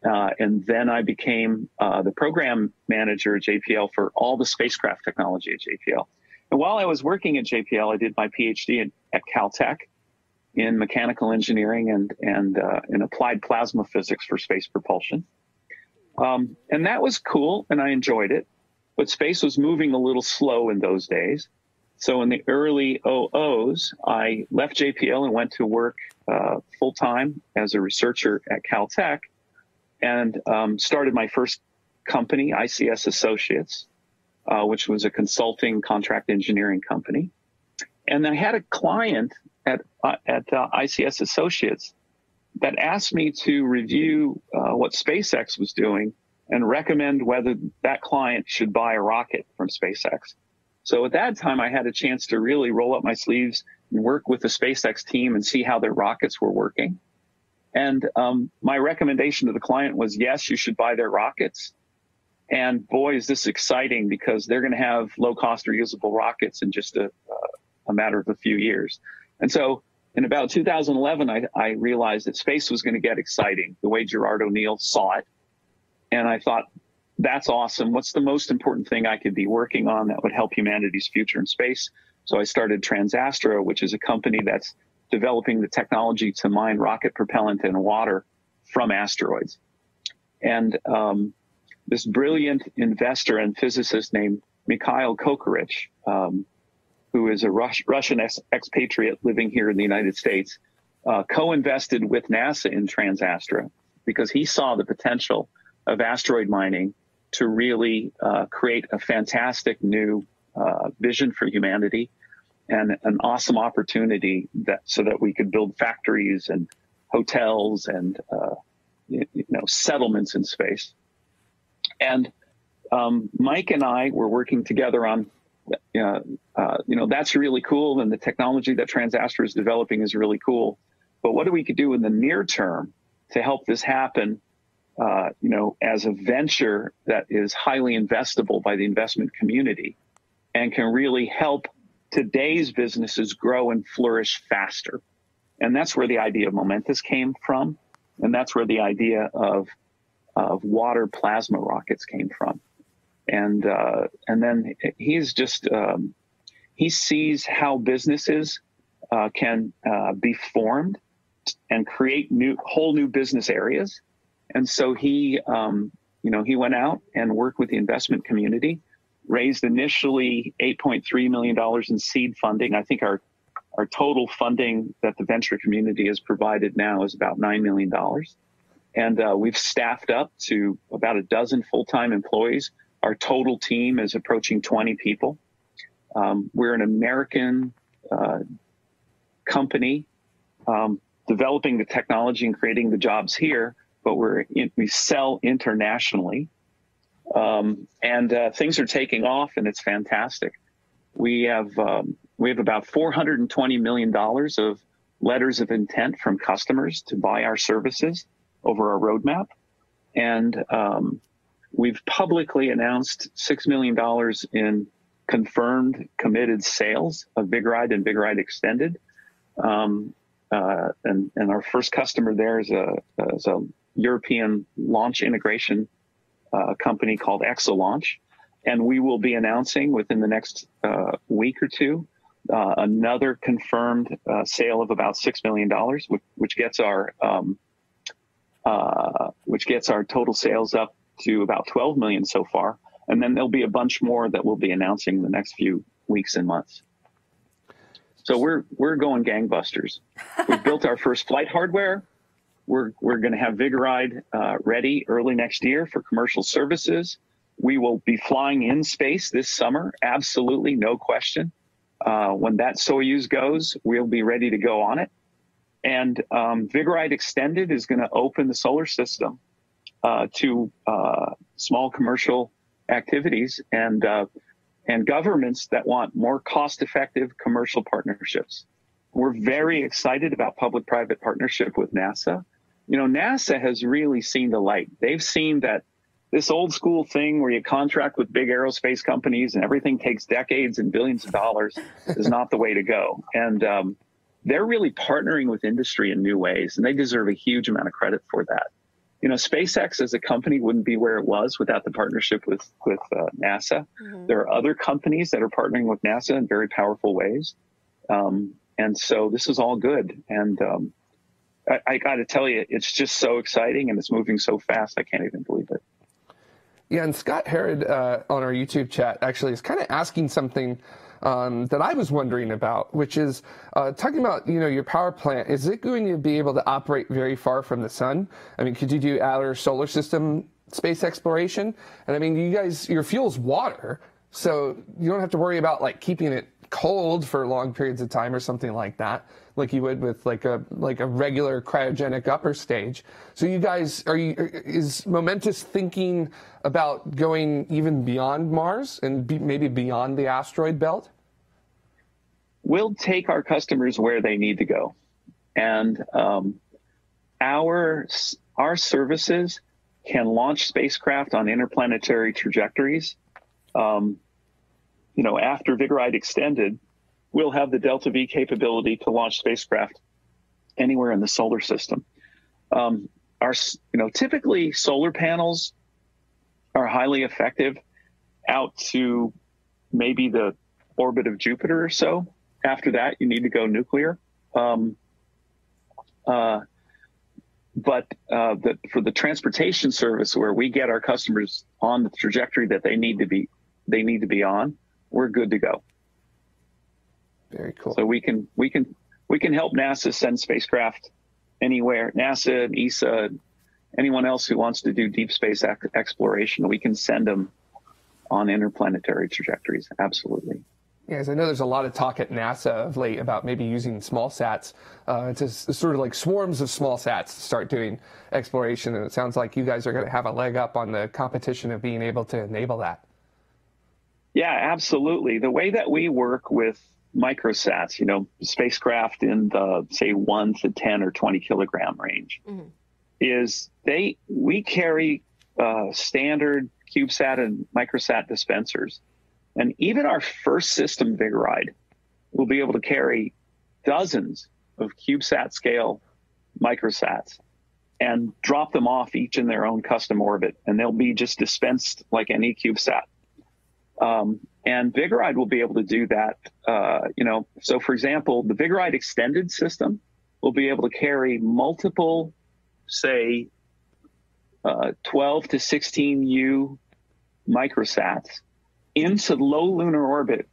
S4: And then I became the program manager at JPL for all the spacecraft technology at JPL. And while I was working at JPL, I did my PhD at Caltech in mechanical engineering and in applied plasma physics for space propulsion. And that was cool, and I enjoyed it. But space was moving a little slow in those days. So in the early 00s, I left JPL and went to work full-time as a researcher at Caltech and started my first company, ICS Associates, which was a consulting contract engineering company. And I had a client at ICS Associates that asked me to review what SpaceX was doing and recommend whether that client should buy a rocket from SpaceX. So at that time, I had a chance to really roll up my sleeves and work with the SpaceX team and see how their rockets were working. And my recommendation to the client was, yes, you should buy their rockets. And boy, is this exciting, because they're going to have low-cost reusable rockets in just a matter of a few years. And so in about 2011, I realized that space was going to get exciting the way Gerard O'Neill saw it. And I thought, that's awesome. What's the most important thing I could be working on that would help humanity's future in space? So I started Transastra, which is a company that's developing the technology to mine rocket propellant and water from asteroids. And this brilliant investor and physicist named Mikhail Kokorich, who is a Russian expatriate living here in the United States, co-invested with NASA in Transastra because he saw the potential of asteroid mining to really create a fantastic new vision for humanity and an awesome opportunity so that we could build factories and hotels and settlements in space. And Mike and I were working together on, that's really cool, and the technology that Transastra is developing is really cool. But what do we could do in the near term to help this happen? As a venture that is highly investable by the investment community and can really help today's businesses grow and flourish faster. And that's where the idea of Momentus came from. And that's where the idea of water plasma rockets came from. And then he's just, he sees how businesses can be formed and create whole new business areas. And so he went out and worked with the investment community, raised initially $8.3 million in seed funding. I think our our total funding that the venture community has provided now is about $9 million. And we've staffed up to about a dozen full-time employees. Our total team is approaching 20 people. We're an American company developing the technology and creating the jobs here, but we sell internationally. And things are taking off, and it's fantastic. We have about $420 million of letters of intent from customers to buy our services over our roadmap. And we've publicly announced $6 million in confirmed committed sales of Vigoride and Vigoride Extended. And our first customer there is a European launch integration company called Exolaunch. And we will be announcing within the next week or two another confirmed sale of about $6 million, which gets our total sales up to about 12 million so far. And then there'll be a bunch more that we'll be announcing in the next few weeks and months. So we're going gangbusters. We've built our first flight hardware. We're going to have Vigoride ready early next year for commercial services. We will be flying in space this summer. Absolutely, no question. When that Soyuz goes, we'll be ready to go on it. And Vigoride Extended is going to open the solar system to small commercial activities and governments that want more cost-effective commercial partnerships. We're very excited about public-private partnership with NASA. You know, NASA has really seen the light. They've seen that this old school thing where you contract with big aerospace companies and everything takes decades and billions of dollars is not the way to go. And they're really partnering with industry in new ways, and they deserve a huge amount of credit for that. You know, SpaceX as a company wouldn't be where it was without the partnership with NASA. Mm-hmm. There are other companies that are partnering with NASA in very powerful ways. And so this is all good. And I got to tell you, it's just so exciting, and it's moving so fast. I can't even believe it.
S6: Yeah, and Scott Herod on our YouTube chat actually is kind of asking something that I was wondering about, which is talking about, you know, your power plant. Is it going to be able to operate very far from the sun? I mean, could you do outer solar system space exploration? And I mean, you guys, your fuel's water, so you don't have to worry about like keeping it cold for long periods of time or something like that, like you would with like a regular cryogenic upper stage. So you guys, is Momentous thinking about going even beyond Mars and maybe beyond the asteroid belt?
S4: We'll take our customers where they need to go, and our services can launch spacecraft on interplanetary trajectories. You know, after Vigoride Extended, we'll have the Delta V capability to launch spacecraft anywhere in the solar system. Typically solar panels are highly effective out to maybe the orbit of Jupiter or so. After that, you need to go nuclear. But for the transportation service, where we get our customers on the trajectory that they need to be on, we're good to go.
S6: Very cool.
S4: So we can help NASA send spacecraft anywhere. NASA, ESA, anyone else who wants to do deep space exploration, we can send them on interplanetary trajectories. Absolutely.
S6: Yes, I know there's a lot of talk at NASA of late about maybe using small sats. It's sort of like swarms of small sats to start doing exploration, and it sounds like you guys are going to have a leg up on the competition of being able to enable that.
S4: Yeah, absolutely. The way that we work with microsats, you know, spacecraft in the, say, 1 to 10 or 20 kilogram range, mm-hmm. is we carry standard CubeSat and microsat dispensers. And even our first system, Vigoride, will be able to carry dozens of CubeSat scale microsats and drop them off each in their own custom orbit. And they'll be just dispensed like any CubeSat. And Vigoride will be able to do that. So for example, the Vigoride Extended system will be able to carry multiple, say, 12 to 16U microsats into low lunar orbit,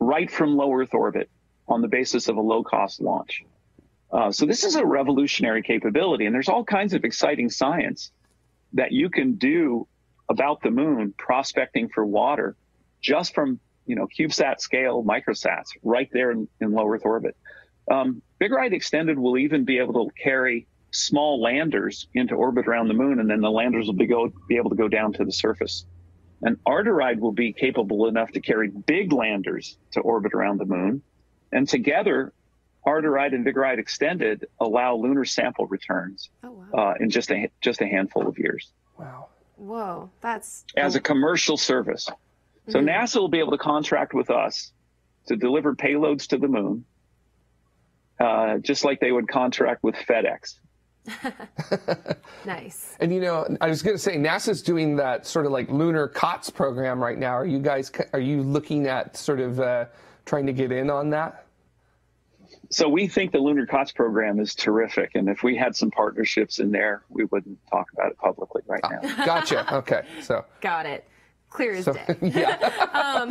S4: right from low Earth orbit. on the basis of a low-cost launch. So this is a revolutionary capability, and there's all kinds of exciting science that you can do about the moon, prospecting for water, just from CubeSat scale microsats right there in low Earth orbit. Vigoride Extended will even be able to carry small landers into orbit around the moon, and then the landers will be able to go down to the surface. And Arteride will be capable enough to carry big landers to orbit around the moon, and together, Arteride and Vigoride Extended allow lunar sample returns in just a handful of years.
S6: Wow.
S2: Whoa, that's...
S4: As a commercial service. So NASA will be able to contract with us to deliver payloads to the moon, just like they would contract with FedEx.
S2: Nice.
S6: And I was going to say, NASA's doing that sort of like lunar COTS program right now. Are you looking at sort of trying to get in on that?
S4: So we think the Lunar COTS program is terrific, and if we had some partnerships in there, we wouldn't talk about it publicly right now.
S6: Gotcha. Okay. So
S2: got it. Clear as day.
S6: Yeah.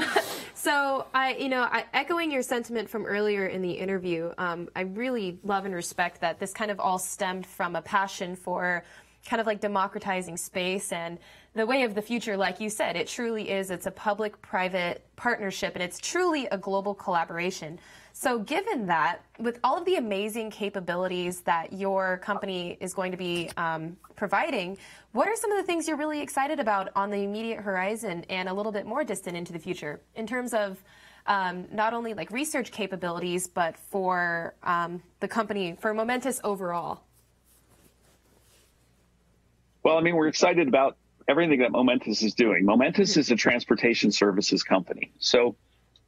S2: So I echoing your sentiment from earlier in the interview, I really love and respect that this kind of all stemmed from a passion for kind of like democratizing space and the way of the future. Like you said, it truly is. It's a public-private partnership, and it's truly a global collaboration. So given that, with all of the amazing capabilities that your company is going to be providing, what are some of the things you're really excited about on the immediate horizon and a little bit more distant into the future in terms of not only like research capabilities, but for the company, for Momentous overall?
S4: Well, I mean, we're excited about everything that Momentous is doing. Momentous is a transportation services company. So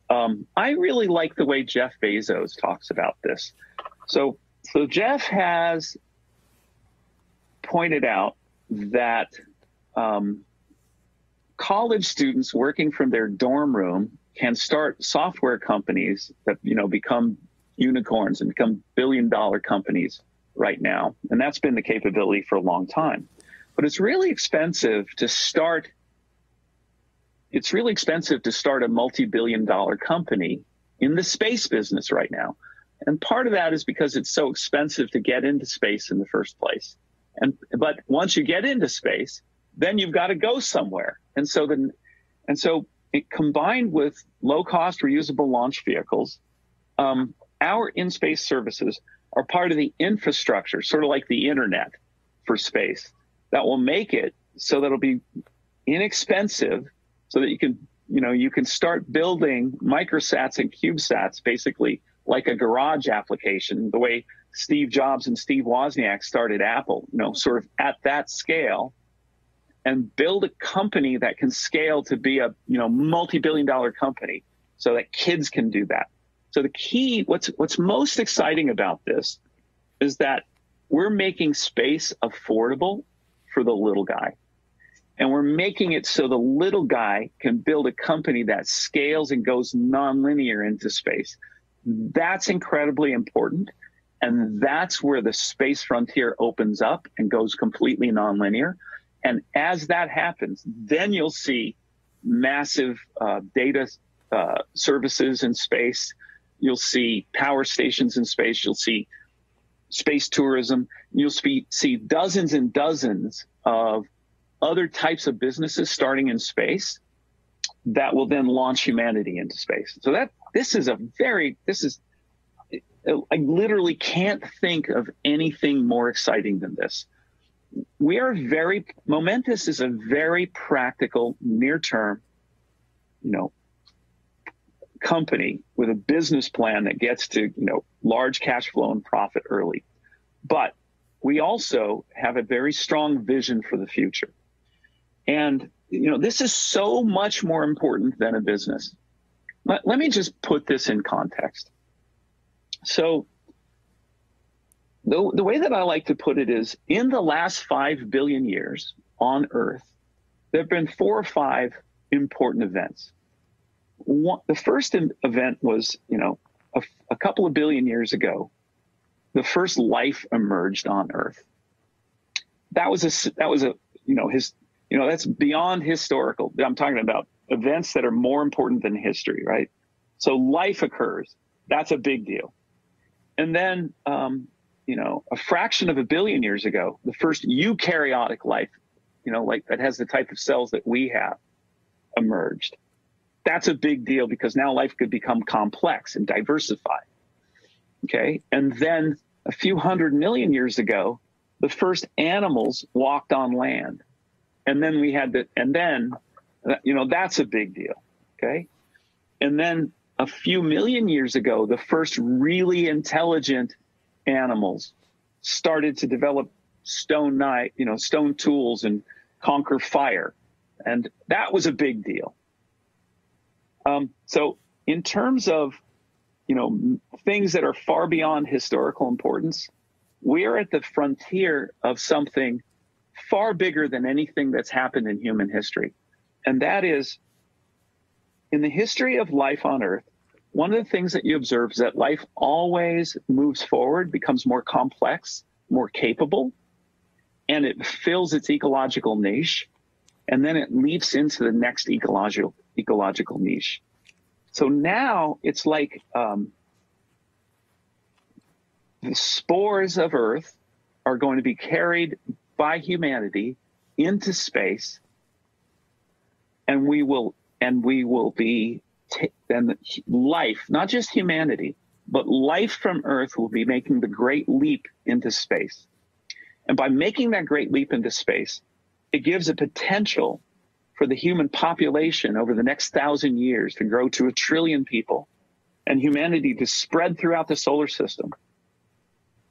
S4: I really like the way Jeff Bezos talks about this. So Jeff has pointed out that college students working from their dorm room can start software companies that become unicorns and become billion-dollar companies right now. And that's been the capability for a long time. But it's really expensive to start. It's really expensive to start a multi-billion-dollar company in the space business right now. And part of that is because it's so expensive to get into space in the first place. But once you get into space, then you've got to go somewhere. And so it combined with low-cost reusable launch vehicles, our in-space services are part of the infrastructure, sort of like the internet for space, that will make it so that it'll be inexpensive, so that you can start building microsats and CubeSats basically like a garage application, the way Steve Jobs and Steve Wozniak started Apple, sort of at that scale, and build a company that can scale to be a multi-billion-dollar company, so that kids can do that. So the key, what's most exciting about this is that we're making space affordable for the little guy. And we're making it so the little guy can build a company that scales and goes nonlinear into space. That's incredibly important. And that's where the space frontier opens up and goes completely nonlinear. And as that happens, then you'll see massive data services in space. You'll see power stations in space. You'll see space tourism. You'll see dozens and dozens of other types of businesses starting in space that will then launch humanity into space. So I literally can't think of anything more exciting than this. Momentous is a very practical, near-term, company with a business plan that gets to, large cash flow and profit early. But we also have a very strong vision for the future. And, this is so much more important than a business. Let me just put this in context. So the way that I like to put it is, in the last 5 billion years on Earth, there have been 4 or 5 important events. The first event was, a couple of billion years ago, the first life emerged on Earth. That's beyond historical. I'm talking about events that are more important than history, right? So life occurs. That's a big deal. And then, a fraction of a billion years ago, the first eukaryotic life, like that has the type of cells that we have, emerged. That's a big deal because now life could become complex and diversified. Okay. And then a few 100 million years ago, the first animals walked on land. And then that's a big deal. Okay. And then a few million years ago, the first really intelligent animals started to develop stone tools and conquer fire. And that was a big deal. So in terms of, things that are far beyond historical importance, we're at the frontier of something far bigger than anything that's happened in human history. And that is, in the history of life on Earth, one of the things that you observe is that life always moves forward, becomes more complex, more capable, and it fills its ecological niche, and then it leaps into the next ecological niche. So now it's like the spores of Earth are going to be carried by humanity into space, and we will be then life, not just humanity, but life from Earth will be making the great leap into space. And by making that great leap into space, it gives a potential for the human population over the next 1,000 years to grow to 1 trillion people and humanity to spread throughout the solar system.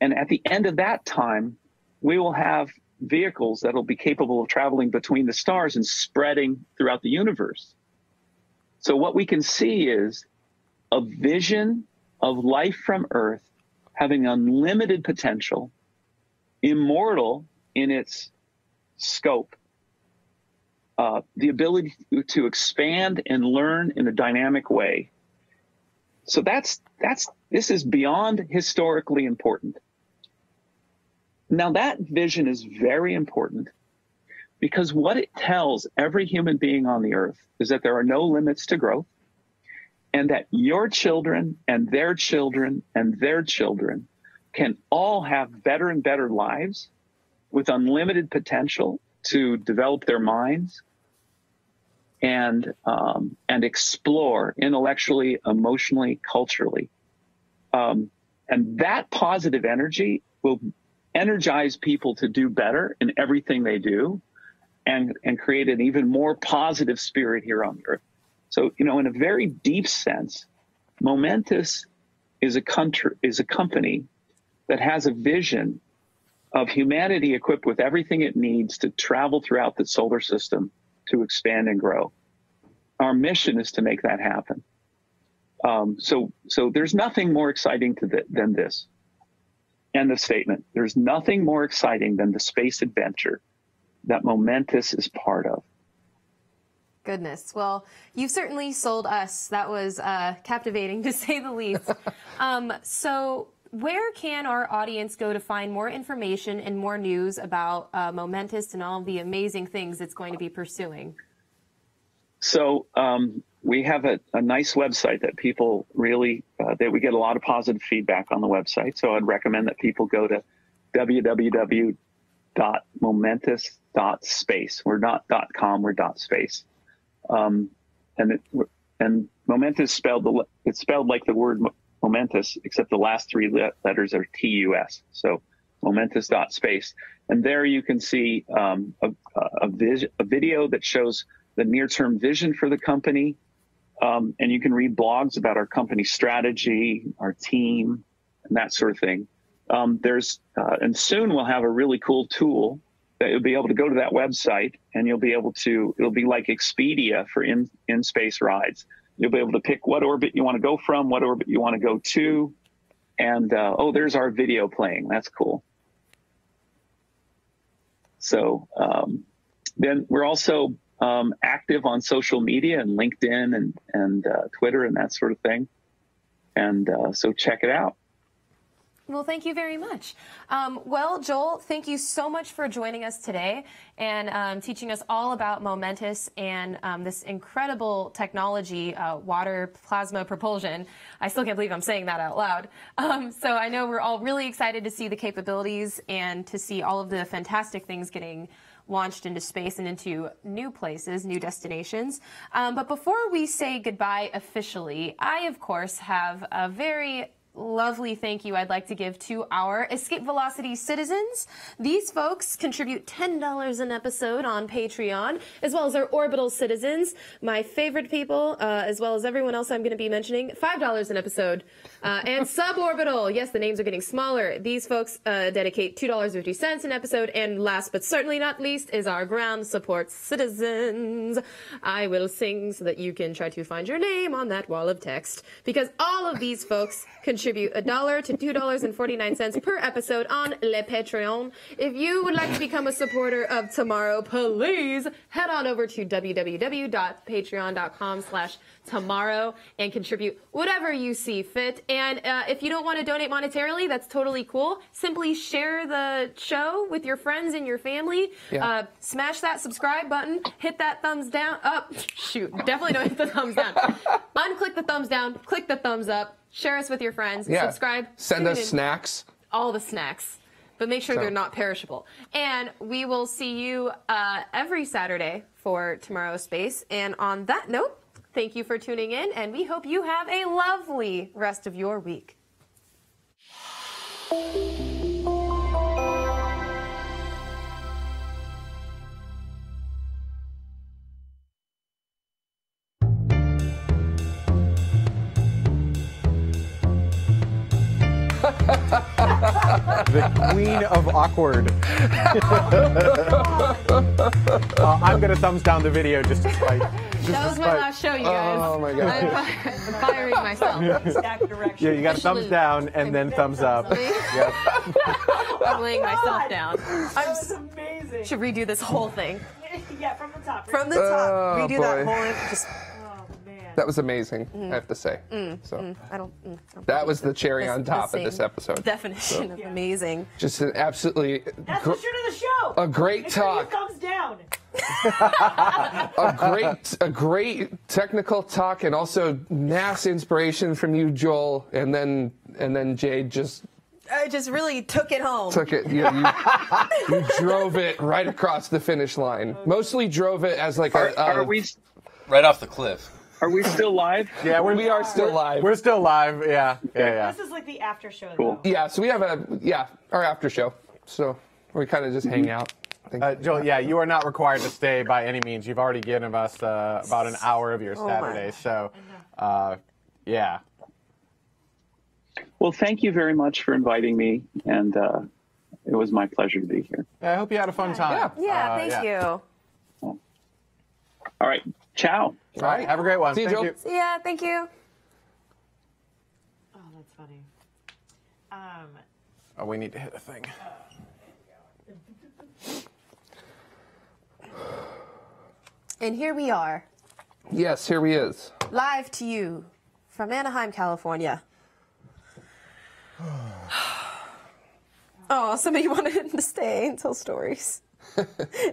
S4: And at the end of that time, we will have vehicles that will be capable of traveling between the stars and spreading throughout the universe. So what we can see is a vision of life from Earth having unlimited potential, immortal in its scope, the ability to expand and learn in a dynamic way. So this is beyond historically important. Now that vision is very important because what it tells every human being on the Earth is that there are no limits to growth, and that your children and their children and their children can all have better and better lives with unlimited potential to develop their minds and explore intellectually, emotionally, culturally. And that positive energy will energize people to do better in everything they do and create an even more positive spirit here on the Earth. So, in a very deep sense, Momentous is a company that has a vision of humanity equipped with everything it needs to travel throughout the solar system to expand and grow. Our mission is to make that happen. So there's nothing more exciting than this. End of statement. There's nothing more exciting than the space adventure that Momentous is part of.
S2: Goodness. Well, you've certainly sold us. That was captivating, to say the least. So where can our audience go to find more information and more news about Momentous and all of the amazing things it's going to be pursuing?
S4: So we have a nice website that people really, that we get a lot of positive feedback on the website. So I'd recommend that people go to www.momentous.space. We're not .com, we're .space. And Momentous it's spelled like the word momentous, except the last 3 letters are TUS. So momentous.space. And there you can see a video that shows the near-term vision for the company. And you can read blogs about our company strategy, our team, and that sort of thing. And soon we'll have a really cool tool that you'll be able to go to that website and you'll be able to, it'll be like Expedia for in-space rides. You'll be able to pick what orbit you want to go from, what orbit you want to go to. And, there's our video playing. That's cool. So, then we're also, active on social media and LinkedIn and Twitter and that sort of thing. And, so check it out.
S2: Well, thank you very much. Well, Joel, thank you so much for joining us today and teaching us all about Momentous and this incredible technology, water plasma propulsion. I still can't believe I'm saying that out loud. So I know we're all really excited to see the capabilities and to see all of the fantastic things getting launched into space and into new places, new destinations. But before we say goodbye officially, I, of course, have a very lovely thank you I'd like to give to our Escape Velocity citizens. These folks contribute $10 an episode on Patreon, as well as our Orbital citizens, my favorite people, as well as everyone else I'm going to be mentioning, $5 an episode. And Suborbital, yes, the names are getting smaller. These folks dedicate $2.50 an episode. And last but certainly not least is our ground support citizens. I will sing so that you can try to find your name on that wall of text, because all of these folks contribute $1 to $2.49 per episode on Le Patreon. If you would like to become a supporter of Tomorrow, please head on over to www.patreon.com/tomorrow and contribute whatever you see fit. And if you don't want to donate monetarily, that's totally cool. Simply share the show with your friends and your family.
S6: Yeah.
S2: Smash that subscribe button. Hit that thumbs down. Up. Shoot. Definitely don't hit the thumbs down. Unclick the thumbs down. Click the thumbs up. Share us with your friends.
S6: Yeah.
S2: Subscribe.
S6: Send us
S2: in.
S6: snacks.
S2: All the snacks. But make sure they're not perishable. And we will see you every Saturday for Tomorrow Space. And on that note, thank you for tuning in, and we hope you have a lovely rest of your week.
S1: The queen of awkward. I'm going to thumbs down the video just to spite.
S2: That was my last show, you guys.
S6: Oh my God.
S2: I'm firing myself.
S7: Stack direction.
S1: Yeah, you got thumbs down and then thumbs up. Yep.
S2: I'm laying myself down.
S7: That was amazing.
S2: Should redo this whole thing.
S7: Yeah, from the top.
S2: From the top.
S6: Oh,
S2: Redo that
S6: boy.
S2: whole just
S7: Oh, man.
S6: That was amazing, I have to say.
S2: I don't
S6: That was the cherry on
S2: That's
S6: top
S2: the
S6: of this
S2: same
S6: episode.
S2: definition of amazing.
S6: Just an absolutely
S7: That's the shirt of the show.
S6: a great
S7: Make sure you
S6: talk.
S7: thumbs down.
S6: a great technical talk, and also mass inspiration from you, Joel, and then Jade just
S2: I just really took it home.
S6: took it. You drove it right across the finish line. Mostly drove it as like
S4: Are we
S5: Right off the cliff.
S4: are we still live?
S1: Yeah,
S6: we are still live.
S1: We're still live. Yeah.
S7: This is like the after show,
S4: Cool.
S7: though.
S6: Yeah, so we have our after show. So we kind of just hang out.
S1: Joel, yeah, you are not required to stay by any means. You've already given us about an hour of your Saturday. So, yeah.
S4: Well, thank you very much for inviting me, and it was my pleasure to be here.
S1: I hope you had a fun time.
S2: Yeah, thank you.
S4: All right, ciao.
S1: All right, have a great one.
S6: See you,
S1: Thank
S6: Joel.
S1: you.
S2: See ya. Thank you.
S7: Oh, that's funny.
S1: Oh, we need to hit a thing.
S2: And here we are,
S6: Yes, here he is.
S2: live to you from Anaheim, California. Oh, somebody wanted him to stay and tell stories.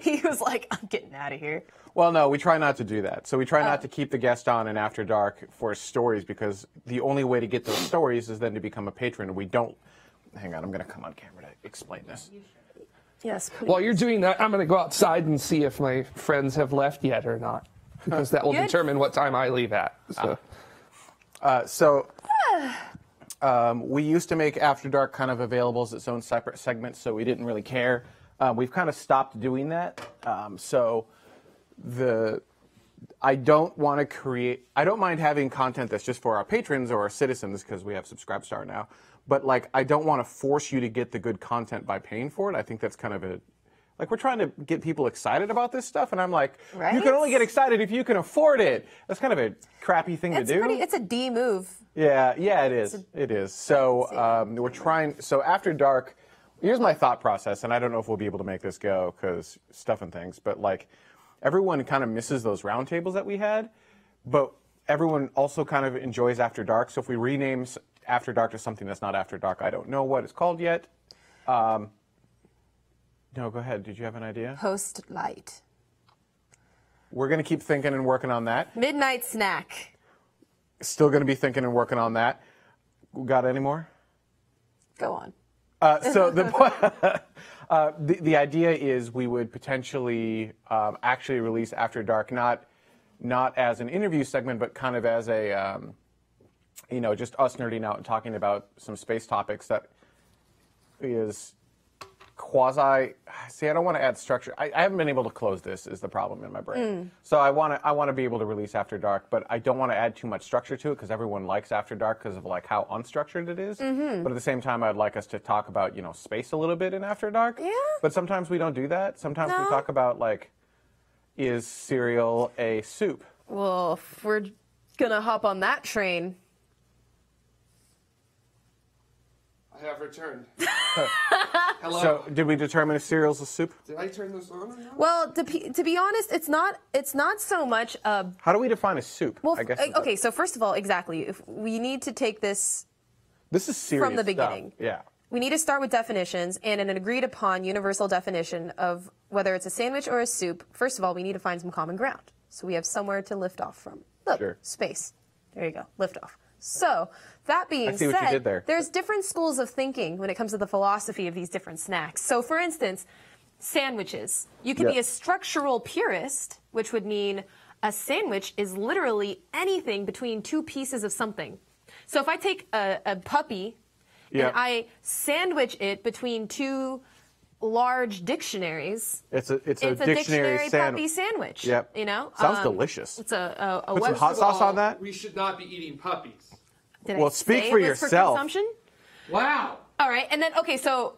S2: He was like, I'm getting out of here.
S1: Well, no, we try not to do that. So we try not to keep the guest on in After Dark for stories, because the only way to get those stories is then to become a patron. We don't. Hang on, I'm going to come on camera to explain this.
S2: Yes, please.
S6: While you're doing that, I'm going to go outside and see if my friends have left yet or not, because that will
S2: Good.
S6: determine what time I leave at. So.
S1: We used to make After Dark kind of available as its own separate segment, so we didn't really care. We've kind of stopped doing that. I don't want to create. I don't mind having content that's just for our patrons or our citizens, because we have Subscribestar now. But like, I don't want to force you to get the good content by paying for it. I think that's kind of we're trying to get people excited about this stuff, and I'm like,
S2: Right?
S1: you can only get excited if you can afford it. That's kind of a crappy thing to do.
S2: It's a D move.
S1: Yeah, it is. It is. So we're trying. So After Dark, here's my thought process, and I don't know if we'll be able to make this go because stuff and things. But like, everyone kind of misses those roundtables that we had, but everyone also kind of enjoys After Dark. So if we rename after dark to something that's not after dark. I don't know what it's called yet. No, go ahead. Did you have an idea?
S2: Post light.
S1: We're going to keep thinking and working on that.
S2: Midnight snack.
S1: Still going to be thinking and working on that. Got any more?
S2: Go on.
S1: So the idea is we would potentially actually release After Dark, not as an interview segment, but kind of as a, just us nerding out and talking about some space topics that is quasi. See, I don't want to add structure. I haven't been able to close this. Is the problem in my brain? So I want to be able to release After Dark, but I don't want to add too much structure to it because everyone likes After Dark because of like how unstructured it is. But at the same time, I'd like us to talk about space a little bit in After Dark.
S2: Yeah.
S1: But sometimes we don't do that. Sometimes we talk about like, is cereal a soup?
S2: Well, if we're gonna hop on that train.
S3: I have returned. Hello.
S1: So, did we determine if cereal's a soup?
S3: Did I turn this on or not?
S2: Well, to be honest, it's not so much a.
S1: How do we define a soup?
S2: Well,
S1: I guess.
S2: okay. So first of all, exactly. If we need to take this
S1: This is serious
S2: from the
S1: stuff.
S2: beginning.
S1: Yeah.
S2: We need to start with definitions and an agreed upon universal definition of whether it's a sandwich or a soup. First of all, we need to find some common ground. So we have somewhere to lift off from. Look,
S1: Sure.
S2: space. There you go, lift off. So that being
S1: see what you
S2: said,
S1: did there.
S2: there's different schools of thinking when it comes to the philosophy of these different snacks. So for instance, sandwiches. You can be a structural purist, which would mean a sandwich is literally anything between two pieces of something. So if I take a puppy and I sandwich it between two large dictionaries,
S1: It's a
S2: dictionary puppy
S1: sandwich.
S2: sandwich.
S1: Yep. Sounds delicious.
S2: It's a
S1: Put some
S2: web-
S1: hot sauce on that.
S3: We should not be eating puppies.
S2: Did
S1: Well,
S2: I
S1: speak
S2: say
S1: for
S2: it was
S1: yourself.
S2: For consumption?
S3: Wow.
S2: All right, and then okay, so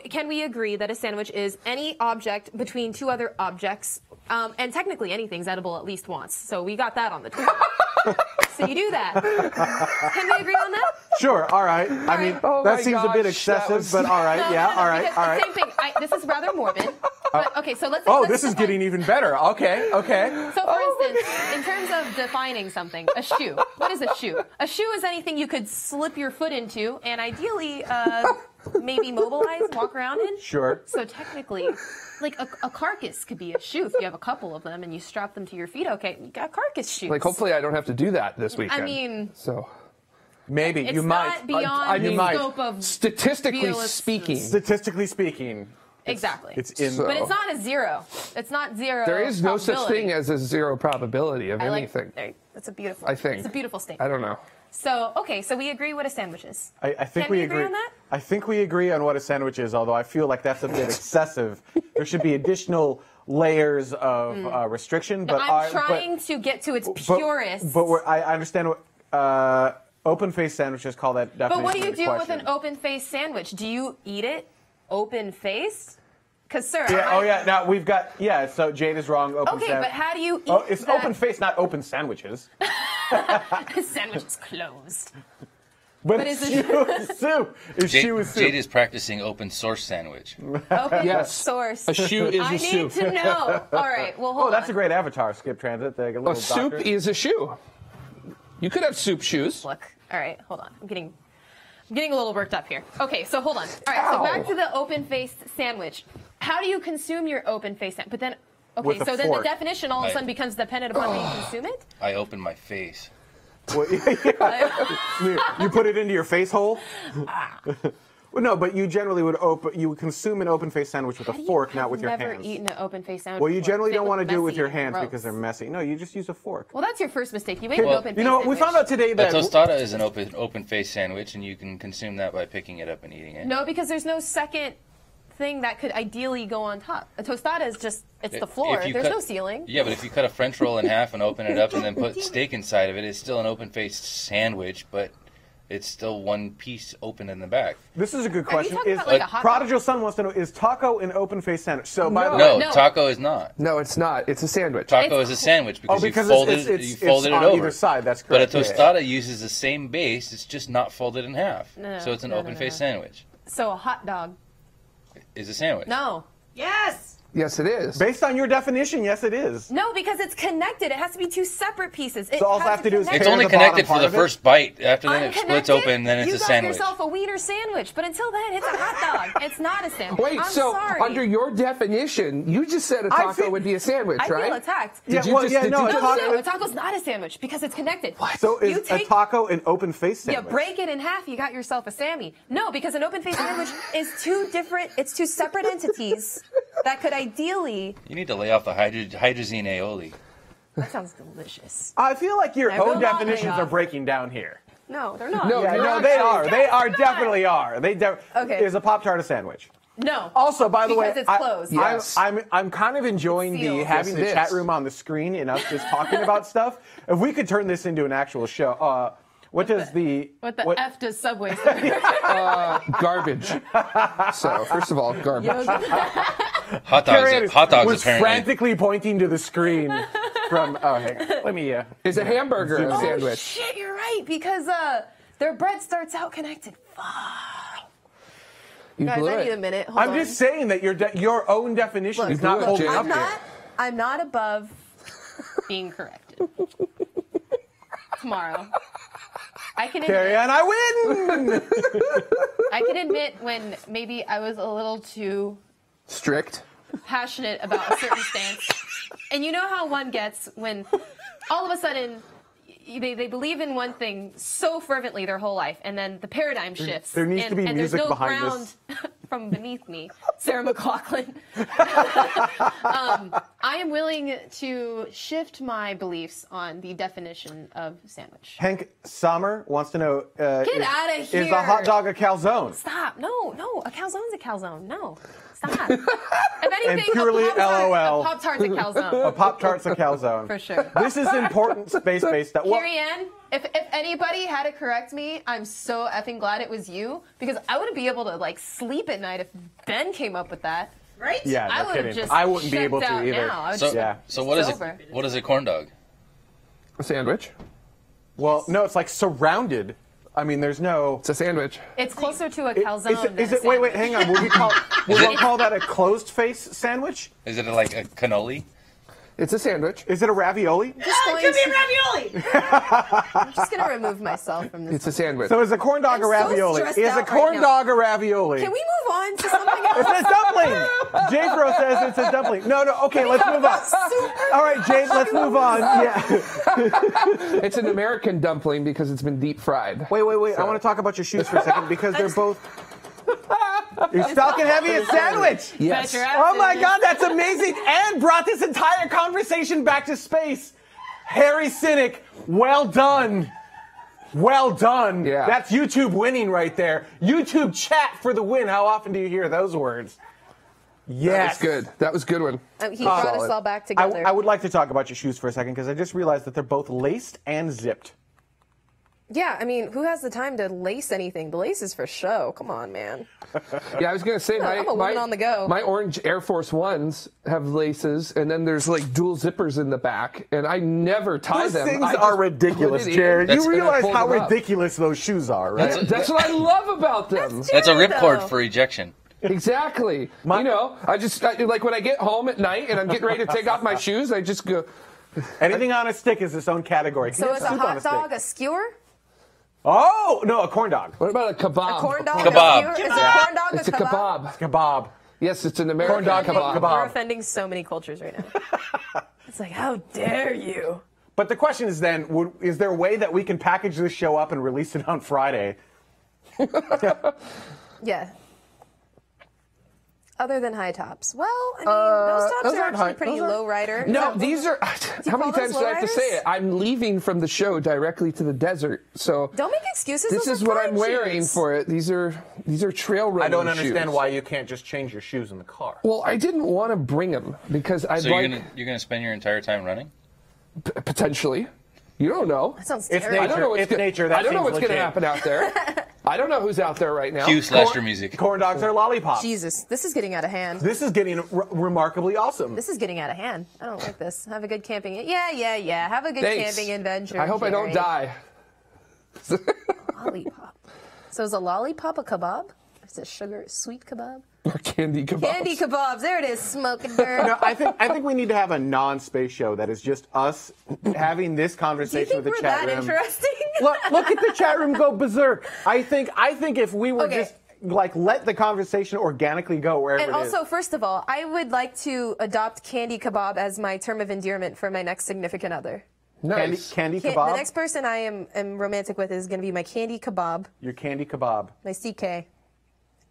S2: can we agree that a sandwich is any object between two other objects, and technically anything's edible at least once. So we got that on the table. So you do that. Can we agree on that?
S1: Sure. All right. I mean,
S6: Oh
S1: that
S6: my
S1: seems a bit
S6: gosh, that
S1: excessive,
S6: was-
S1: but all right.
S2: No,
S1: Yeah.
S2: no, no,
S1: All right.
S2: because
S1: All right.
S2: Same thing. This is rather morbid. But, okay, so let's.
S1: Oh,
S2: let's
S1: this is
S2: define-
S1: getting even better. Okay. Okay.
S2: So, for instance, in terms of defining something, a shoe. What is a shoe? A shoe is anything you could slip your foot into and ideally maybe mobilize, walk around in.
S1: Sure.
S2: So technically, like a carcass could be a shoe if you have a couple of them and you strap them to your feet. Okay, you got carcass shoes.
S6: Like, hopefully, I don't have to do that this weekend.
S2: I mean,
S6: so
S1: Maybe
S2: it's
S1: you
S2: not
S1: might.
S2: beyond
S1: you
S2: the
S1: might.
S2: scope of
S6: statistically
S2: realistic-
S6: speaking,
S1: Statistically speaking,
S2: Exactly.
S1: it's in.
S6: So-
S2: But it's not a zero. It's not zero.
S6: there is no such
S2: probability.
S6: thing as a zero probability of
S2: I like-
S6: anything.
S2: there- That's a beautiful.
S6: I think.
S2: It's a beautiful statement.
S6: I don't know.
S2: So okay, so we agree what a sandwich is.
S1: I think
S2: Can we agree on that?
S1: I think we agree on what a sandwich is, although I feel like that's a bit excessive. There should be additional layers of restriction. But
S2: I'm trying to get to its purest.
S1: But I understand what open-faced sandwiches call that definition.
S2: But what do you
S1: into
S2: do with
S1: question.
S2: an open-faced sandwich? Do you eat it open-faced? Because, sir,
S1: Yeah. Oh, yeah. Now we've got. Yeah. So Jade is wrong. Open
S2: Okay, but how do you eat
S1: Oh, it's
S2: that?
S1: open-faced, not open sandwiches.
S2: The sandwich is closed.
S1: But
S2: is
S1: it's
S2: it-
S1: shoe is soup. Is shoe is soup.
S5: Jade is practicing open source sandwich.
S2: Open
S6: Yes.
S2: source.
S6: A shoe is
S2: I
S6: a
S2: need
S6: soup.
S2: to know. All right, well, hold
S1: Oh, that's
S2: on.
S1: a great avatar. Skip Transit. The little
S6: A soup
S1: doctor.
S6: is a shoe. You could have soup shoes.
S2: Look. All right, hold on. I'm getting a little worked up here. Okay, so hold on. All right, so back to the open-faced sandwich. How do you consume your open-faced sandwich? But then, okay,
S1: With a
S2: so then the
S1: fork.
S2: definition all of a
S5: Right.
S2: sudden becomes dependent upon how you consume it?
S5: I open my face.
S1: Well, you put it into your face hole. Well, no, but you generally would consume an open-faced sandwich with a fork, not with your
S2: I've never
S1: hands.
S2: eaten an open-faced sandwich.
S1: Well, you
S2: before.
S1: generally
S2: They
S1: don't
S2: look
S1: want to do it with
S2: messy
S1: your
S2: and
S1: hands
S2: gross.
S1: because they're messy. No, you just use a fork.
S2: Well, that's your first mistake. You ate an
S1: Well,
S2: open-faced
S1: you know, we
S2: sandwich.
S1: found out today
S5: A
S1: that
S5: tostada is an open face sandwich, and you can consume that by picking it up and eating it.
S2: No, because there's no second thing that could ideally go on top. A tostada is just, it's the floor.
S5: If you
S2: There's
S5: cut-
S2: no ceiling.
S5: Yeah, but if you cut a French roll in half and open it up and then put steak inside of it, it's still an open-faced sandwich, but it's still one piece open in the back.
S1: this is a good
S2: Are you
S1: question.
S2: talking
S1: Is
S2: about like a hot dog?
S1: Prodigal Son wants to know: is taco an open-faced sandwich? So by the way,
S5: No,
S2: No.
S5: taco is not.
S6: No, it's not. It's a sandwich.
S5: Taco
S2: It's
S5: is a sandwich because,
S1: because
S5: you folded,
S1: it's
S5: you folded
S1: on
S5: it over.
S1: either side. That's
S5: But a
S1: correct. Yeah.
S5: tostada uses the same base, it's just not folded in half.
S2: No,
S5: So it's an
S2: no, no,
S5: open-faced
S2: no.
S5: sandwich.
S2: So a hot dog.
S5: Is a sandwich.
S2: No.
S7: Yes!
S6: Yes, it is.
S1: Based on your definition, yes, it is.
S2: No, because it's connected. It has to be two separate pieces.
S1: So all I have to do is
S2: connect.
S5: It's only
S1: the bottom
S5: connected for
S1: part
S5: the
S1: of it?
S5: first bite. After then, it
S2: Unconnected,
S5: splits open, then it's
S2: you
S5: a
S2: got
S5: sandwich.
S2: yourself a wiener sandwich, but until then, it's a hot dog. It's not a sandwich.
S6: Wait,
S2: I'm
S6: so
S2: sorry.
S6: under your definition, you just said a taco
S1: feel-
S6: would be a sandwich,
S2: I
S6: right?
S2: feel attacked.
S1: Yeah,
S6: Did you
S1: well,
S6: just-
S1: yeah,
S6: did
S1: no,
S6: you
S1: a
S6: just-
S1: taco-
S2: A taco's not a sandwich because it's connected.
S1: So
S2: You
S1: is a
S2: take-
S1: taco an open face
S2: You
S1: sandwich?
S2: break it in half, you got yourself a Sammy. No, because an open face sandwich is two separate entities that could ideally.
S5: You need to lay off the hydrazine aioli.
S2: That sounds delicious.
S1: I feel like your
S2: I will
S1: own
S2: not lay
S1: definitions
S2: off.
S1: are breaking down here.
S2: No, they're not.
S6: No,
S1: Yeah,
S6: you're
S1: no, they
S6: actually-
S1: are. They are definitely are.
S2: Okay.
S1: Is a Pop-Tart a sandwich?
S2: No.
S1: Also, by the way,
S2: Because it's closed.
S6: Yes.
S1: I'm kind of enjoying
S2: Sealed.
S1: having
S6: Yes,
S1: the
S6: it
S1: chat
S6: is.
S1: room on the screen and us just talking about stuff. If we could turn this into an actual show, what does the
S2: What the F does Subway say?
S6: Garbage. So, first of all, garbage.
S5: Hot
S1: Carrie
S5: dogs. Hot dogs.
S1: was
S5: Apparently.
S1: frantically pointing to the screen from. Oh, hang on. Let me.
S6: Is a hamburger a
S2: Oh
S6: sandwich?
S2: shit, you're right because their bread starts out connected.
S6: You
S2: Guys,
S6: blew
S2: I need a
S6: it.
S2: minute. Hold
S1: I'm
S2: on.
S1: just saying that your own definition
S2: Look,
S1: is not
S6: look,
S1: holding
S6: Jay.
S1: up here.
S2: I'm not above being corrected. Tomorrow. I can
S1: Carry
S2: admit,
S1: on, I win.
S2: I can admit when maybe I was a little too
S6: Strict.
S2: passionate about a certain stance. And you know how one gets when all of a sudden they believe in one thing so fervently their whole life, and then the paradigm shifts.
S1: there needs to be
S2: and
S1: music
S2: there's no
S1: behind
S2: ground
S1: this.
S2: from beneath me. Sarah McLachlan. I am willing to shift my beliefs on the definition of sandwich.
S1: Hank Sommer wants to know.
S2: Get outta
S1: Is
S2: here.
S1: a hot dog a calzone?
S2: Stop. No. A calzone's a calzone. No. Stop. If anything,
S1: purely LOL.
S2: A Pop-Tart's a calzone.
S1: A Pop-Tart's a calzone.
S2: For sure.
S1: This is important space-based stuff. Well,
S2: Carrie Ann, if anybody had to correct me, I'm so effing glad it was you, because I wouldn't be able to like sleep at night if Ben came up with that.
S7: Right?
S1: yeah,
S2: I
S1: no
S2: would have
S1: kidding.
S2: just
S1: I wouldn't be
S2: checked
S1: able to
S2: out
S1: either.
S2: now. I would
S5: So,
S2: just-
S1: Yeah.
S5: so what is
S2: It's over.
S5: it? What is a corn dog?
S6: A sandwich.
S1: Well, no, it's like surrounded. I mean, there's no.
S6: It's a sandwich.
S2: It's closer to a calzone
S1: Is it?
S2: than
S1: Is
S2: a
S1: it? Wait,
S2: sandwich.
S1: hang on. Would we call that a closed face sandwich?
S5: Is it like a cannoli?
S6: It's a sandwich.
S1: Is it a ravioli?
S2: Just going
S7: It could be
S2: to-
S7: ravioli.
S2: I'm just going to remove myself from this.
S6: It's a sandwich.
S1: So is a corn dog
S2: I'm
S1: a
S2: so
S1: ravioli?
S2: stressed
S1: Is a
S2: out
S1: corn
S2: right now.
S1: dog a ravioli?
S2: Can we move on to something else?
S1: It's a dumpling. Jade Bro says it's a dumpling. No. Okay, let's move on. All right, Jade, let's move on. Yeah.
S6: It's an American dumpling because it's been deep fried.
S1: Wait. I want to talk about your shoes for a second because they're both. You're Falcon Heavy a sandwich.
S6: Yes.
S2: Bet your ass
S1: Oh my
S2: it is.
S1: God, that's amazing! And brought this entire conversation back to space. Harry Cynic, well done. Well done.
S6: Yeah.
S1: That's YouTube winning right there. YouTube chat for the win. How often do you hear those words? Yes.
S6: That's good. That was a good one.
S2: He brought us
S6: Solid.
S2: all back together.
S1: I would like to talk about your shoes for a second because I just realized that they're both laced and zipped.
S2: Yeah, I mean, who has the time to lace anything? The lace is for show. Come on, man.
S6: Yeah, I was gonna say
S2: I'm a woman on the go.
S6: my orange Air Force Ones have laces, and then there's like dual zippers in the back, and I never tie
S1: Those
S6: them.
S1: things
S6: I
S1: are
S6: just
S1: ridiculous,
S6: put it in.
S1: Jared.
S5: That's-
S1: You
S5: and I
S1: realize
S6: pull
S1: how
S6: them up.
S1: ridiculous those shoes are, right?
S6: That's what I love about them.
S5: That's a ripcord
S2: though.
S5: for ejection.
S6: Exactly. You know, like when I get home at night and I'm getting ready to take off my shoes, I just go.
S1: Anything on a stick is its own category. Can
S2: So
S1: you
S2: is
S1: have
S2: a
S1: soup on
S2: hot
S1: stick?
S2: dog a skewer?
S1: Oh no, a corn dog.
S6: What about a kebab?
S2: A corn dog?
S5: Kebab.
S2: A skewer? Is a corn dog
S6: It's a kebab.
S1: Kebab.
S6: Yes, it's an American
S1: Corn dog
S6: kebab.
S1: kebab.
S2: We're offending so many cultures right now. It's like, how dare you?
S1: But the question is then, is there a way that we can package this show up and release it on Friday?
S2: Yeah. Other than high tops. Well, I mean, those tops
S6: those
S2: are
S6: aren't
S2: actually
S6: high.
S2: pretty
S6: Those are-
S2: low rider.
S6: No, these are. How many
S2: call those
S6: times do I have to say
S2: lowriders?
S6: it? I'm leaving from the show directly to the desert, so
S2: Don't make excuses.
S6: this
S2: those
S6: is
S2: are
S6: what I'm
S2: fine
S6: wearing
S2: shoes.
S6: for it. These are trail running
S1: I don't understand
S6: shoes.
S1: why you can't just change your shoes in the car.
S6: Well, I didn't want to bring them because I'd
S5: So
S6: like
S5: you're gonna spend your entire time running?
S6: potentially. You don't know.
S2: That sounds
S1: It's
S2: terrible.
S6: I don't know what's
S1: It's nature. That
S6: I don't know
S1: seems
S6: what's going to
S1: legit.
S6: happen out there. I don't know who's out there right now.
S5: Cue slasher music.
S1: Corn dogs are lollipops.
S2: Jesus, this is getting out of hand.
S1: This is getting remarkably awesome.
S2: This is getting out of hand. I don't like this. Have a good camping. Yeah. Have a good
S6: Thanks.
S2: camping adventure.
S6: I hope I don't
S2: Jerry.
S6: die.
S2: Lollipop. So is a lollipop a kebab? It's a sweet kebab.
S6: Or candy kebabs.
S2: Candy kebabs. There it is. Smoking dirt.
S1: No, I think we need to have a non-space show that is just us having this
S2: Do you
S1: conversation
S2: think
S1: with the
S2: we're
S1: chat
S2: that
S1: room.
S2: interesting?
S1: Look at the chat room go berserk. I think if we were
S2: Okay.
S1: just like let the conversation organically go wherever
S2: And
S1: it is.
S2: also, first of all, I would like to adopt candy kebab as my term of endearment for my next significant other.
S6: Nice.
S1: Candy kebab.
S2: The next person I am romantic with is going to be my candy kebab,
S1: Your candy kebab.
S2: my CK.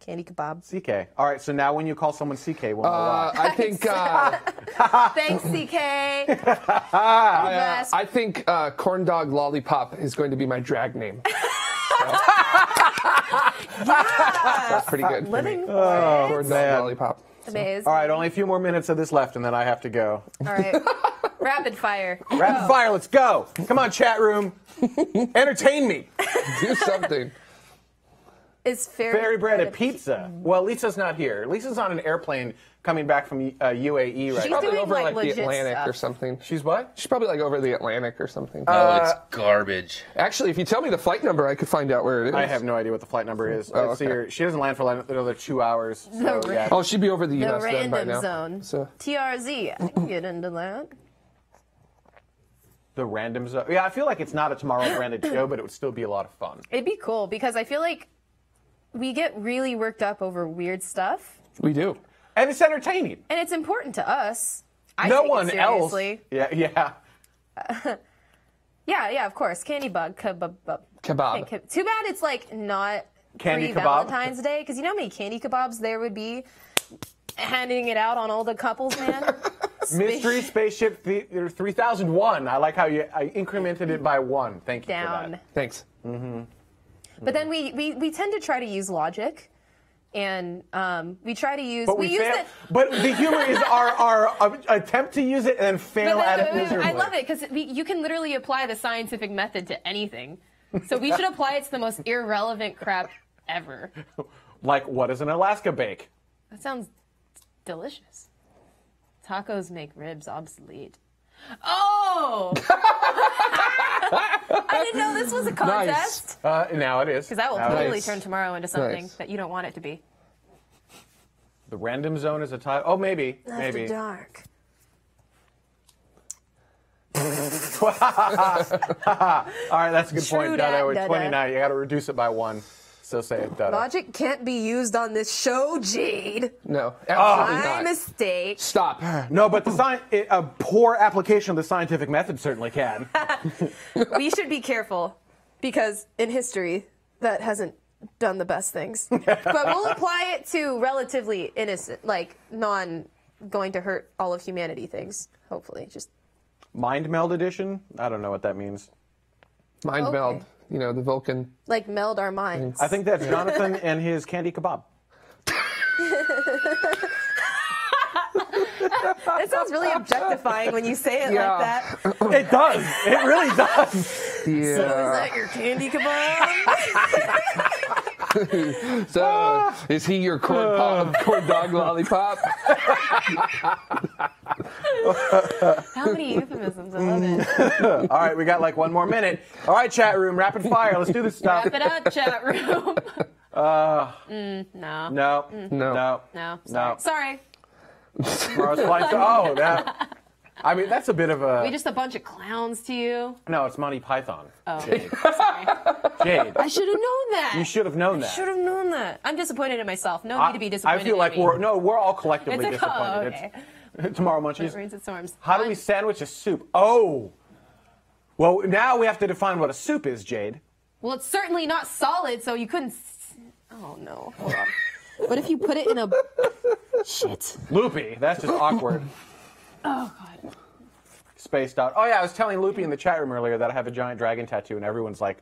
S2: Candy kebab.
S1: CK. All right, so now when you call someone CK, we'll know why.
S6: I think
S2: Thanks, CK. You're the best.
S6: I think corn dog lollipop is going to be my drag name. That's pretty good. for me.
S2: Living
S6: Corn dog
S1: man.
S6: lollipop.
S2: Amaze.
S1: All right, only a few more minutes of this left, and then I have to go.
S2: All right. Rapid fire.
S1: Rapid fire, let's go. Come on, chat room. Entertain me.
S6: Do something.
S2: Is
S1: Fairy bread a pizza? Well, Lisa's not here. Lisa's on an airplane coming back from UAE right
S2: She's
S1: now.
S6: Probably
S2: doing,
S6: over
S2: like,
S6: like the
S2: legit
S6: Atlantic
S2: stuff.
S6: or something.
S1: She's what?
S6: She's probably like over the Atlantic or something.
S5: Oh, it's garbage.
S6: Actually, if you tell me the flight number, I could find out where it is.
S1: I have no idea what the flight number is.
S6: Oh,
S1: Let's see
S6: okay.
S1: her. She doesn't land for like another 2 hours. So,
S2: The
S1: yeah.
S6: Oh, she'd be over the
S2: The
S6: U.S. then by
S2: random
S6: now.
S2: zone.
S6: So.
S2: TRZ. I can get into that.
S1: The random zone. Yeah, I feel like it's not a Tomorrow branded show, but it would still be a lot of fun.
S2: It'd be cool because I feel like we get really worked up over weird stuff,
S6: We do.
S1: And it's entertaining.
S2: and it's important to us. I
S1: No
S2: take
S1: one
S2: it
S1: else.
S2: seriously.
S1: Yeah.
S2: Yeah, of course. Candy bug. Kebab.
S6: Kebab.
S2: Too bad it's like not
S1: Candy kebab?
S2: pre-Valentine's Day, because you know how many candy kebabs there would be handing it out on all the couples, man?
S1: Mystery Spaceship 3001. I like how I incremented it by 1. Thank you for
S2: Down.
S1: that.
S6: Thanks.
S2: But then we tend to try to use logic, and we try to use.
S1: But we
S2: use
S1: fail. But the humor is our attempt to use it and then fail at it miserably.
S2: I love it because you can literally apply the scientific method to anything. So we should apply it to the most irrelevant crap ever.
S1: Like, what is an Alaska bake?
S2: That sounds delicious. Tacos make ribs obsolete. Oh! I didn't know this was a contest.
S1: Now it is.
S2: Because that will
S1: Now it
S2: totally
S1: is.
S2: turn tomorrow into something
S6: Nice.
S2: that you don't want it to be.
S1: The random zone is a type. Oh, maybe.
S2: After
S1: Maybe.
S2: dark.
S1: All right, that's a good
S2: True
S1: point.
S2: dat,
S1: Dada, we're
S2: dada.
S1: 29. You got to reduce it by 1. Still say it, Dada.
S2: Logic can't be used on this show, Jade.
S6: No, absolutely
S2: My
S6: not.
S2: mistake.
S6: Stop.
S1: No, but a poor application of the scientific method certainly can.
S2: We should be careful because in history, that hasn't done the best things. But we'll apply it to relatively innocent, like non going to hurt all of humanity things, hopefully. Just
S1: Mind meld edition? I don't know what that means.
S6: Mind
S2: Okay.
S6: meld. You know, the Vulcan.
S2: like meld our minds.
S1: I think that's Jonathan and his candy kebab.
S2: It sounds really objectifying when you say it
S6: Yeah.
S2: like that.
S1: It does. It really does.
S6: Yeah.
S2: So is that your candy kebab?
S6: So, is he your corn dog lollipop?
S2: How many euphemisms? I love it.
S1: All right, we got like 1 more minute. All right, chat room, rapid fire. Let's do this stuff.
S2: Wrap it up, chat room. No.
S1: No.
S6: No.
S1: No.
S2: No.
S1: No.
S2: Sorry.
S1: Tomorrow's flight. Oh, that. I mean, that's a bit of a.
S2: We just a bunch of clowns to you.
S1: No, it's Monty Python.
S2: Oh,
S1: Jade.
S2: sorry.
S1: Jade.
S2: I should have known that.
S1: You should have known that.
S2: Should have known that. I'm disappointed in myself. No need to be disappointed.
S1: I feel like
S2: in me.
S1: we're all collectively
S2: It's a
S1: disappointed.
S2: okay.
S1: It's tomorrow munchies.
S2: Rains and storms.
S1: How do we sandwich a soup? Oh. Well, now we have to define what a soup is, Jade.
S2: Well, it's certainly not solid, so you couldn't. Oh no. Hold on. What if you put it in a? Shit.
S1: Loopy. That's just awkward.
S2: Oh god.
S1: Spaced out. Oh yeah, I was telling Loopy in the chat room earlier that I have a giant dragon tattoo, and everyone's like,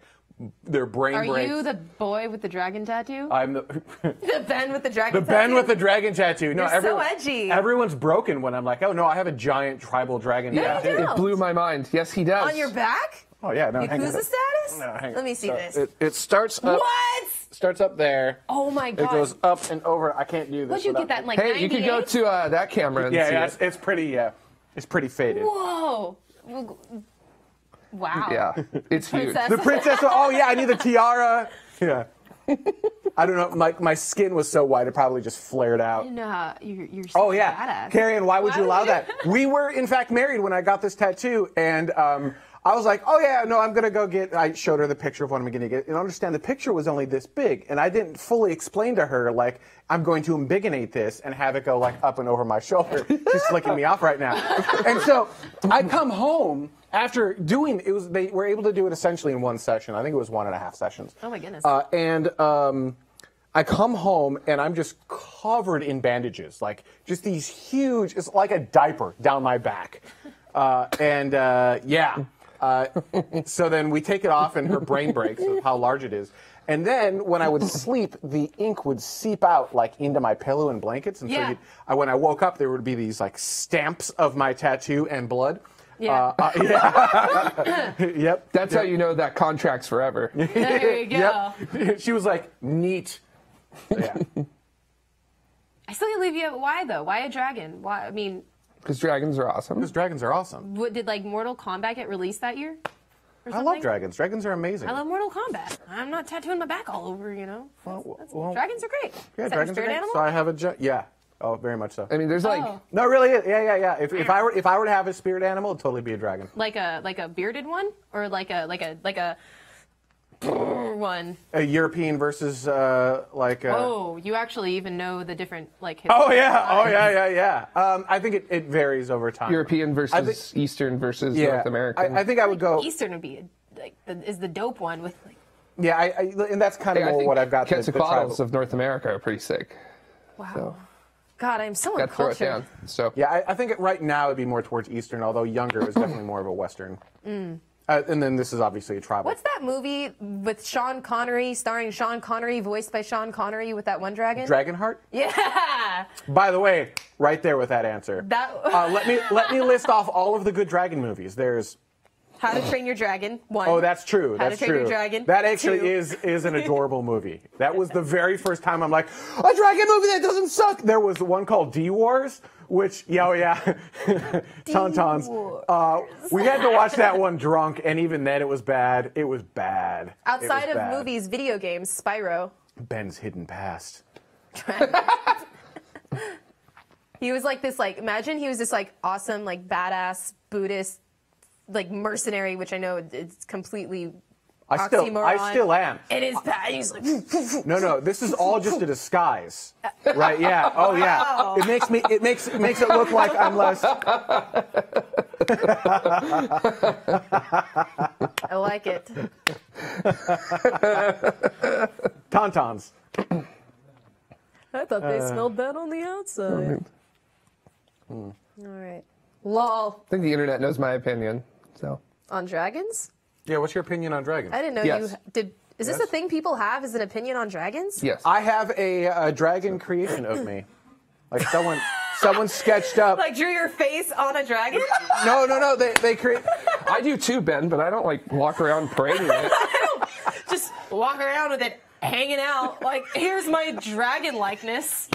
S1: their brain
S2: Are
S1: breaks.
S2: you the boy with the dragon tattoo?
S1: I'm the
S2: The Ben with the dragon
S1: the
S2: tattoo?
S1: Ben with the dragon tattoo. No,
S2: You're so edgy.
S1: Everyone's broken when I'm like, oh no, I have a giant tribal dragon tattoo.
S2: do.
S6: It blew my mind. Yes, he does.
S2: On your back?
S1: Oh yeah, no, hang on.
S2: Yakuza status?
S1: No, hang on.
S2: Let me see
S1: So
S2: this.
S1: It starts up.
S2: What?
S1: Starts up there.
S2: Oh my god.
S1: It goes up and over. I can't do this.
S2: What'd you get
S1: without-
S2: that in like
S6: Hey,
S2: 98?
S6: you could go to that camera and see
S1: Yeah,
S6: it.
S1: it's pretty. It's pretty faded.
S2: Whoa. Wow.
S6: Yeah, it's huge.
S2: Princess.
S1: The princess. Oh yeah, I need the tiara. Yeah. I don't know. My skin was so white, it probably just flared out.
S2: You know how you're
S1: Oh,
S2: such a
S1: yeah.
S2: badass.
S1: Carrie Ann, why would you allow
S2: would
S1: that? We were, in fact, married when I got this tattoo, and I was like, oh, yeah, no, I'm going to go get... I showed her the picture of what I'm going to get. And understand, the picture was only this big, and I didn't fully explain to her, like, I'm going to embiggenate this and have it go, like, up and over my shoulder. She's flicking me off right now. And so I come home... After doing they were able to do it essentially in one session. I think it was 1.5 sessions.
S2: Oh my goodness.
S1: I come home and I'm just covered in bandages, like just these huge. It's like a diaper down my back, so then we take it off and her brain breaks of how large it is. And then when I would sleep, the ink would seep out like into my pillow and blankets. And so when I woke up, there would be these like stamps of my tattoo and blood.
S2: Yeah.
S1: Yep.
S6: That's how you know that contract's forever.
S2: There you go.
S1: Yep. She was like, neat. Yeah.
S2: I still can't believe you. Why though? Why a dragon? Why? I mean,
S6: Because dragons are awesome.
S1: Because dragons are awesome.
S2: did like Mortal Kombat get released that year? Or
S1: I love
S2: something?
S1: dragons. Dragons are amazing.
S2: I love Mortal Kombat. I'm not tattooing my back all over, you know. Dragons are great.
S1: Yeah,
S2: Is that
S1: dragons
S2: your
S1: are
S2: spirit
S1: great.
S2: animal?
S1: So I have a yeah. Oh, very much so.
S6: I mean, there's like
S2: Oh.
S1: No, it really is. Yeah. If I were to have a spirit animal, it'd totally be a dragon.
S2: Like a bearded one, or like a one.
S1: A European versus like.
S2: Oh, you actually even know the different like.
S1: Oh yeah. I think it varies over time.
S6: European versus Eastern versus North American.
S1: I think I would go.
S2: Eastern would be is the dope one with like.
S1: Yeah, and that's kind of
S6: I
S1: more
S6: think
S1: what I've got. The
S6: Quetzalcoatlus
S1: tribal.
S6: of North America are pretty sick.
S2: Wow.
S6: So.
S2: God, I'm so
S6: Got to throw it
S2: uncultured.
S6: down. So
S1: Yeah, I think right now it'd be more towards Eastern, although younger is definitely more of a Western. And then this is obviously a tribal.
S2: What's that movie with Sean Connery, starring Sean Connery, voiced by Sean Connery, with that one dragon?
S1: Dragonheart?
S2: Yeah.
S1: By the way, right there with that answer.
S2: That.
S1: Let me list off all of the good dragon movies. There's.
S2: How to Train Your Dragon. 1.
S1: Oh, that's true.
S2: How
S1: That's
S2: to Train
S1: true.
S2: Your Dragon.
S1: That actually
S2: 2.
S1: is an adorable movie. That was the very first time I'm like, a dragon movie that doesn't suck. There was one called D-Wars, which, Tauntauns. We had to watch that one drunk, and even then it was bad. It was bad.
S2: Outside of movies, video games, Spyro.
S1: Ben's Hidden Past.
S2: He was like this, imagine he was this awesome, badass Buddhist, mercenary, which I know it's completely
S1: I
S2: oxymoron.
S1: still am.
S2: It is bad. He's like,
S1: No, this is all just a disguise. Right, yeah. Oh yeah. It makes it look like I'm less.
S2: I like it.
S1: Tauntauns.
S2: I thought they smelled bad on the outside. All right. Lol.
S6: I think the internet knows my opinion. So
S2: On dragons?
S1: Yeah, what's your opinion on dragons?
S2: I didn't know
S6: Yes.
S2: you did. Is this a thing people have? Is an opinion on dragons?
S6: yes,
S1: I have a dragon creation of me. Like someone sketched up.
S2: Drew your face on a dragon?
S1: No. They create.
S6: I do too, Ben. But I don't walk around parading it.
S2: Just walk around with it hanging out. Here's my dragon likeness.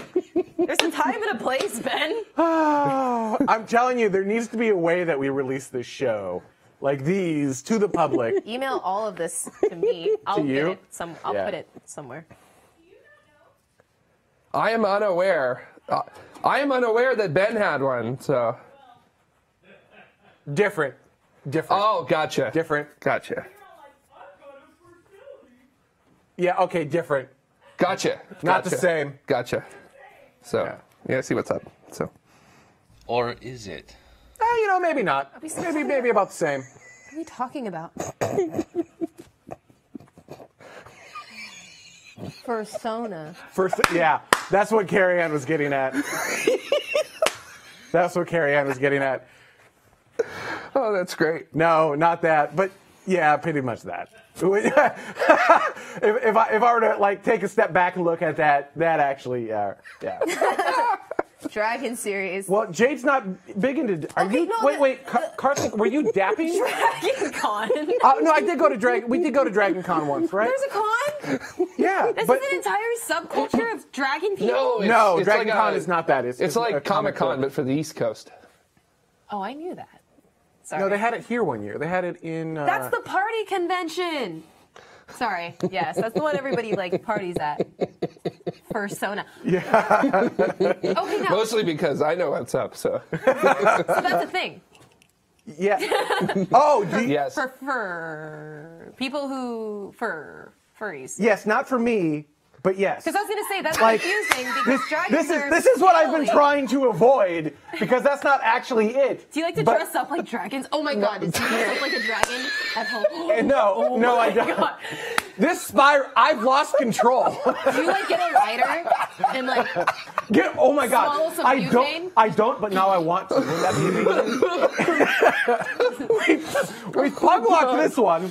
S2: There's a time and a place, Ben.
S1: I'm telling you, there needs to be a way that we release this show like these to the public.
S2: Email all of this to me. I'll
S1: you?
S2: get it. I'll
S1: Yeah.
S2: put it somewhere.
S6: I am unaware. I am unaware that Ben had one. So.
S1: Different.
S6: Oh, gotcha.
S1: Different.
S6: Gotcha.
S1: Yeah. Okay. Different.
S6: Gotcha.
S1: Not the
S6: Gotcha.
S1: same.
S6: Gotcha. So, yeah, see what's up. So.
S5: Or is it?
S1: Maybe not. Maybe about the same.
S2: What are we talking about? Persona.
S1: First, yeah, that's what Carrie Ann was getting at. That's what Carrie Ann was getting at.
S6: Oh, that's great.
S1: No, not that, but yeah, pretty much that. if I were to take a step back and look at that actually, yeah.
S2: Dragon series.
S1: Well, Jade's not big into. Are
S2: Okay,
S1: you?
S2: no,
S1: Wait, Carson, were you dapping?
S2: Dragon Con.
S1: No, I did go to Dragon. We did go to Dragon Con once, right?
S2: There's a con?
S1: Yeah,
S2: This
S1: but
S2: is an entire subculture of dragon people?
S1: no,
S6: it's
S1: Dragon
S6: like
S1: Con
S6: a-
S1: is not that.
S6: It's like Comic Con, but for the East Coast.
S2: Oh, I knew that. Sorry.
S1: No, they had it here one year. They had it in.
S2: That's the party convention. Sorry. Yes, that's the one everybody like parties at. Fursona.
S1: Yeah.
S2: Okay, now.
S6: Mostly because I know what's up. So
S2: So that's the thing.
S1: Yeah. Oh,
S6: yes.
S2: For fur. People who furries.
S1: yes, not for me, but yes.
S2: Because I was going to say, that's
S1: Like,
S2: confusing because dragons are
S1: This is what I've been
S2: scaly.
S1: trying to avoid because that's not actually it.
S2: Do you like to
S1: But-
S2: dress up like dragons? Oh my god, did you dress up like a dragon at home?
S1: No, no, I don't.
S2: God.
S1: This spiral, I've lost control.
S2: Do you like get a lighter and like
S1: Oh my god,
S2: Swallow some
S1: I
S2: butane?
S1: don't, but now I want to. Wouldn't that be amazing? we pug locked this one.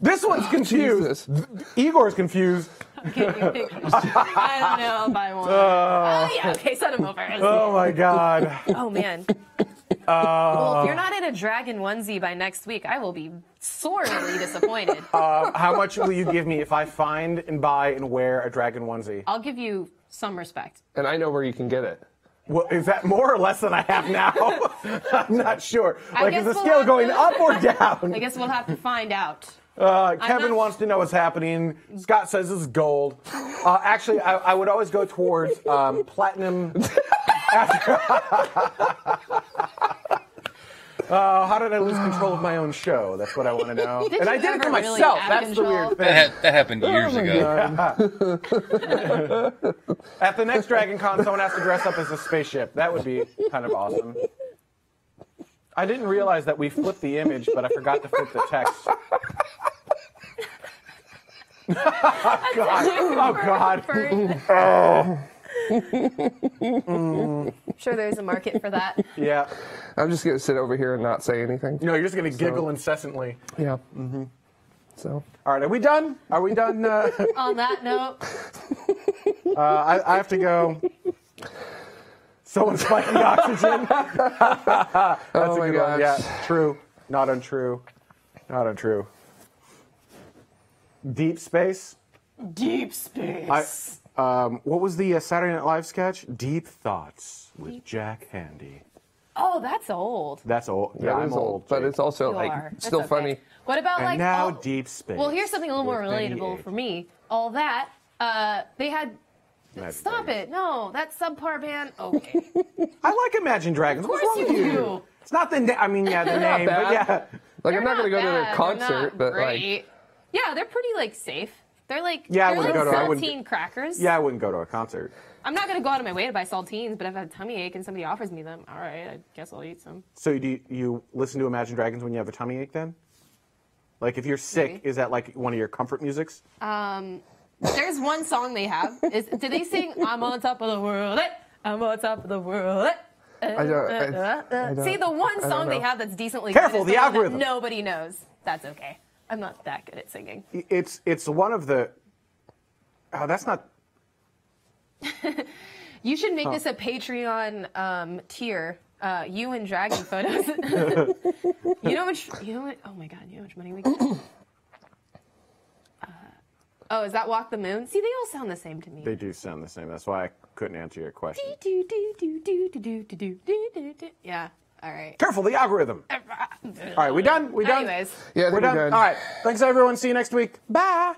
S1: This one's confused.
S6: Jesus.
S1: Igor's confused.
S2: get your pictures? I don't know, I'll buy one. Oh yeah, okay, send them over.
S1: Oh my god.
S2: Oh man. Well, if you're not in a dragon onesie by next week, I will be sorely disappointed.
S1: How much will you give me if I find and buy and wear a dragon onesie?
S2: I'll give you some respect.
S6: And I know where you can get it.
S1: Well, is that more or less than I have now? I'm not sure.
S2: I
S1: Like,
S2: guess
S1: is the
S2: we'll
S1: scale
S2: have
S1: going
S2: to-
S1: up or down?
S2: I guess we'll have to find out.
S1: Kevin
S2: not-
S1: wants to know what's happening. Scott says this is gold. Actually, I would always go towards platinum. How did I lose control of my own show? That's what I want to know.
S2: Did
S1: And
S2: you
S1: I did it
S2: ever
S1: to
S2: really
S1: myself.
S2: have
S1: That's the
S2: control?
S1: weird thing.
S5: That happened years ago.
S1: At the next Dragon Con, someone has to dress up as a spaceship. That would be kind of awesome. I didn't realize that we flipped the image, but I forgot to flip the text. Oh, God. Oh, God.
S2: Sure, there's a market for that.
S1: Yeah.
S6: I'm just gonna sit over here and not say anything.
S1: No, you're just going to giggle incessantly.
S6: Yeah. Mm-hmm. So.
S1: All right, are we done? Are we done?
S2: On that note,
S1: I have to go. Someone's spiking oxygen. That's
S6: Oh
S1: a
S6: my
S1: good one.
S6: gosh.
S1: Yeah, true. Not untrue. Not untrue. Deep space.
S2: deep space.
S1: What was the Saturday Night Live sketch? Deep Thoughts with Jack Handy.
S2: Oh, that's old.
S1: That's old. Yeah,
S6: That
S1: I'm
S6: is
S1: old.
S6: but
S1: Jake.
S6: it's also
S2: You
S6: like
S2: are. That's
S6: still
S2: okay.
S6: funny.
S2: What about
S1: And
S2: like
S1: now
S2: all-
S1: Deep Space.
S2: Well, here's something a little more
S1: with Benny
S2: relatable
S1: A.
S2: for me. All that they had.
S1: Imagine
S2: Stop
S1: Dragons.
S2: it! No, that subpar band. Okay.
S1: I like Imagine Dragons.
S2: Of
S1: What's
S2: course
S1: wrong with
S2: you
S1: you?
S2: do.
S1: It's not the name. I mean, yeah, the name, but
S6: bad.
S1: yeah.
S6: Like I'm not gonna go to their
S2: bad.
S6: concert,
S2: They're not
S6: but like
S2: great. Yeah, they're pretty like safe. They're like
S1: Yeah, I
S2: they're like
S1: wouldn't go to- I wouldn't-
S2: saltine crackers.
S1: Yeah, I wouldn't go to a concert.
S2: I'm not gonna go out of my way to buy saltines, but if I have a tummy ache and somebody offers me them, all right, I guess I'll eat some.
S1: So do you listen to Imagine Dragons when you have a tummy ache then? Like if you're sick,
S2: Maybe.
S1: is that like one of your comfort musics?
S2: There's one song they have. Do they sing "I'm on top of the world"? I'm on top of the world.
S6: I don't-
S2: See, the one
S6: don't
S2: song they
S6: know.
S2: have that's decently
S1: Careful,
S2: good is
S1: the
S2: one that
S1: algorithm.
S2: nobody knows. That's okay. I'm not that good at singing.
S1: It's one of the. Oh, that's not.
S2: You should make this a Patreon tier. You and dragon photos. You know what? Oh my god! You know how much money we get? Oh, is that Walk the Moon? See, they all sound the same to me.
S1: They do sound the same. That's why I couldn't answer your question.
S2: Yeah. All right.
S1: Careful, the algorithm. All right, we done? We done?
S2: Anyways.
S6: Yeah, I think
S1: We're done?
S6: good.
S1: All right. Thanks, everyone. See you next week. Bye.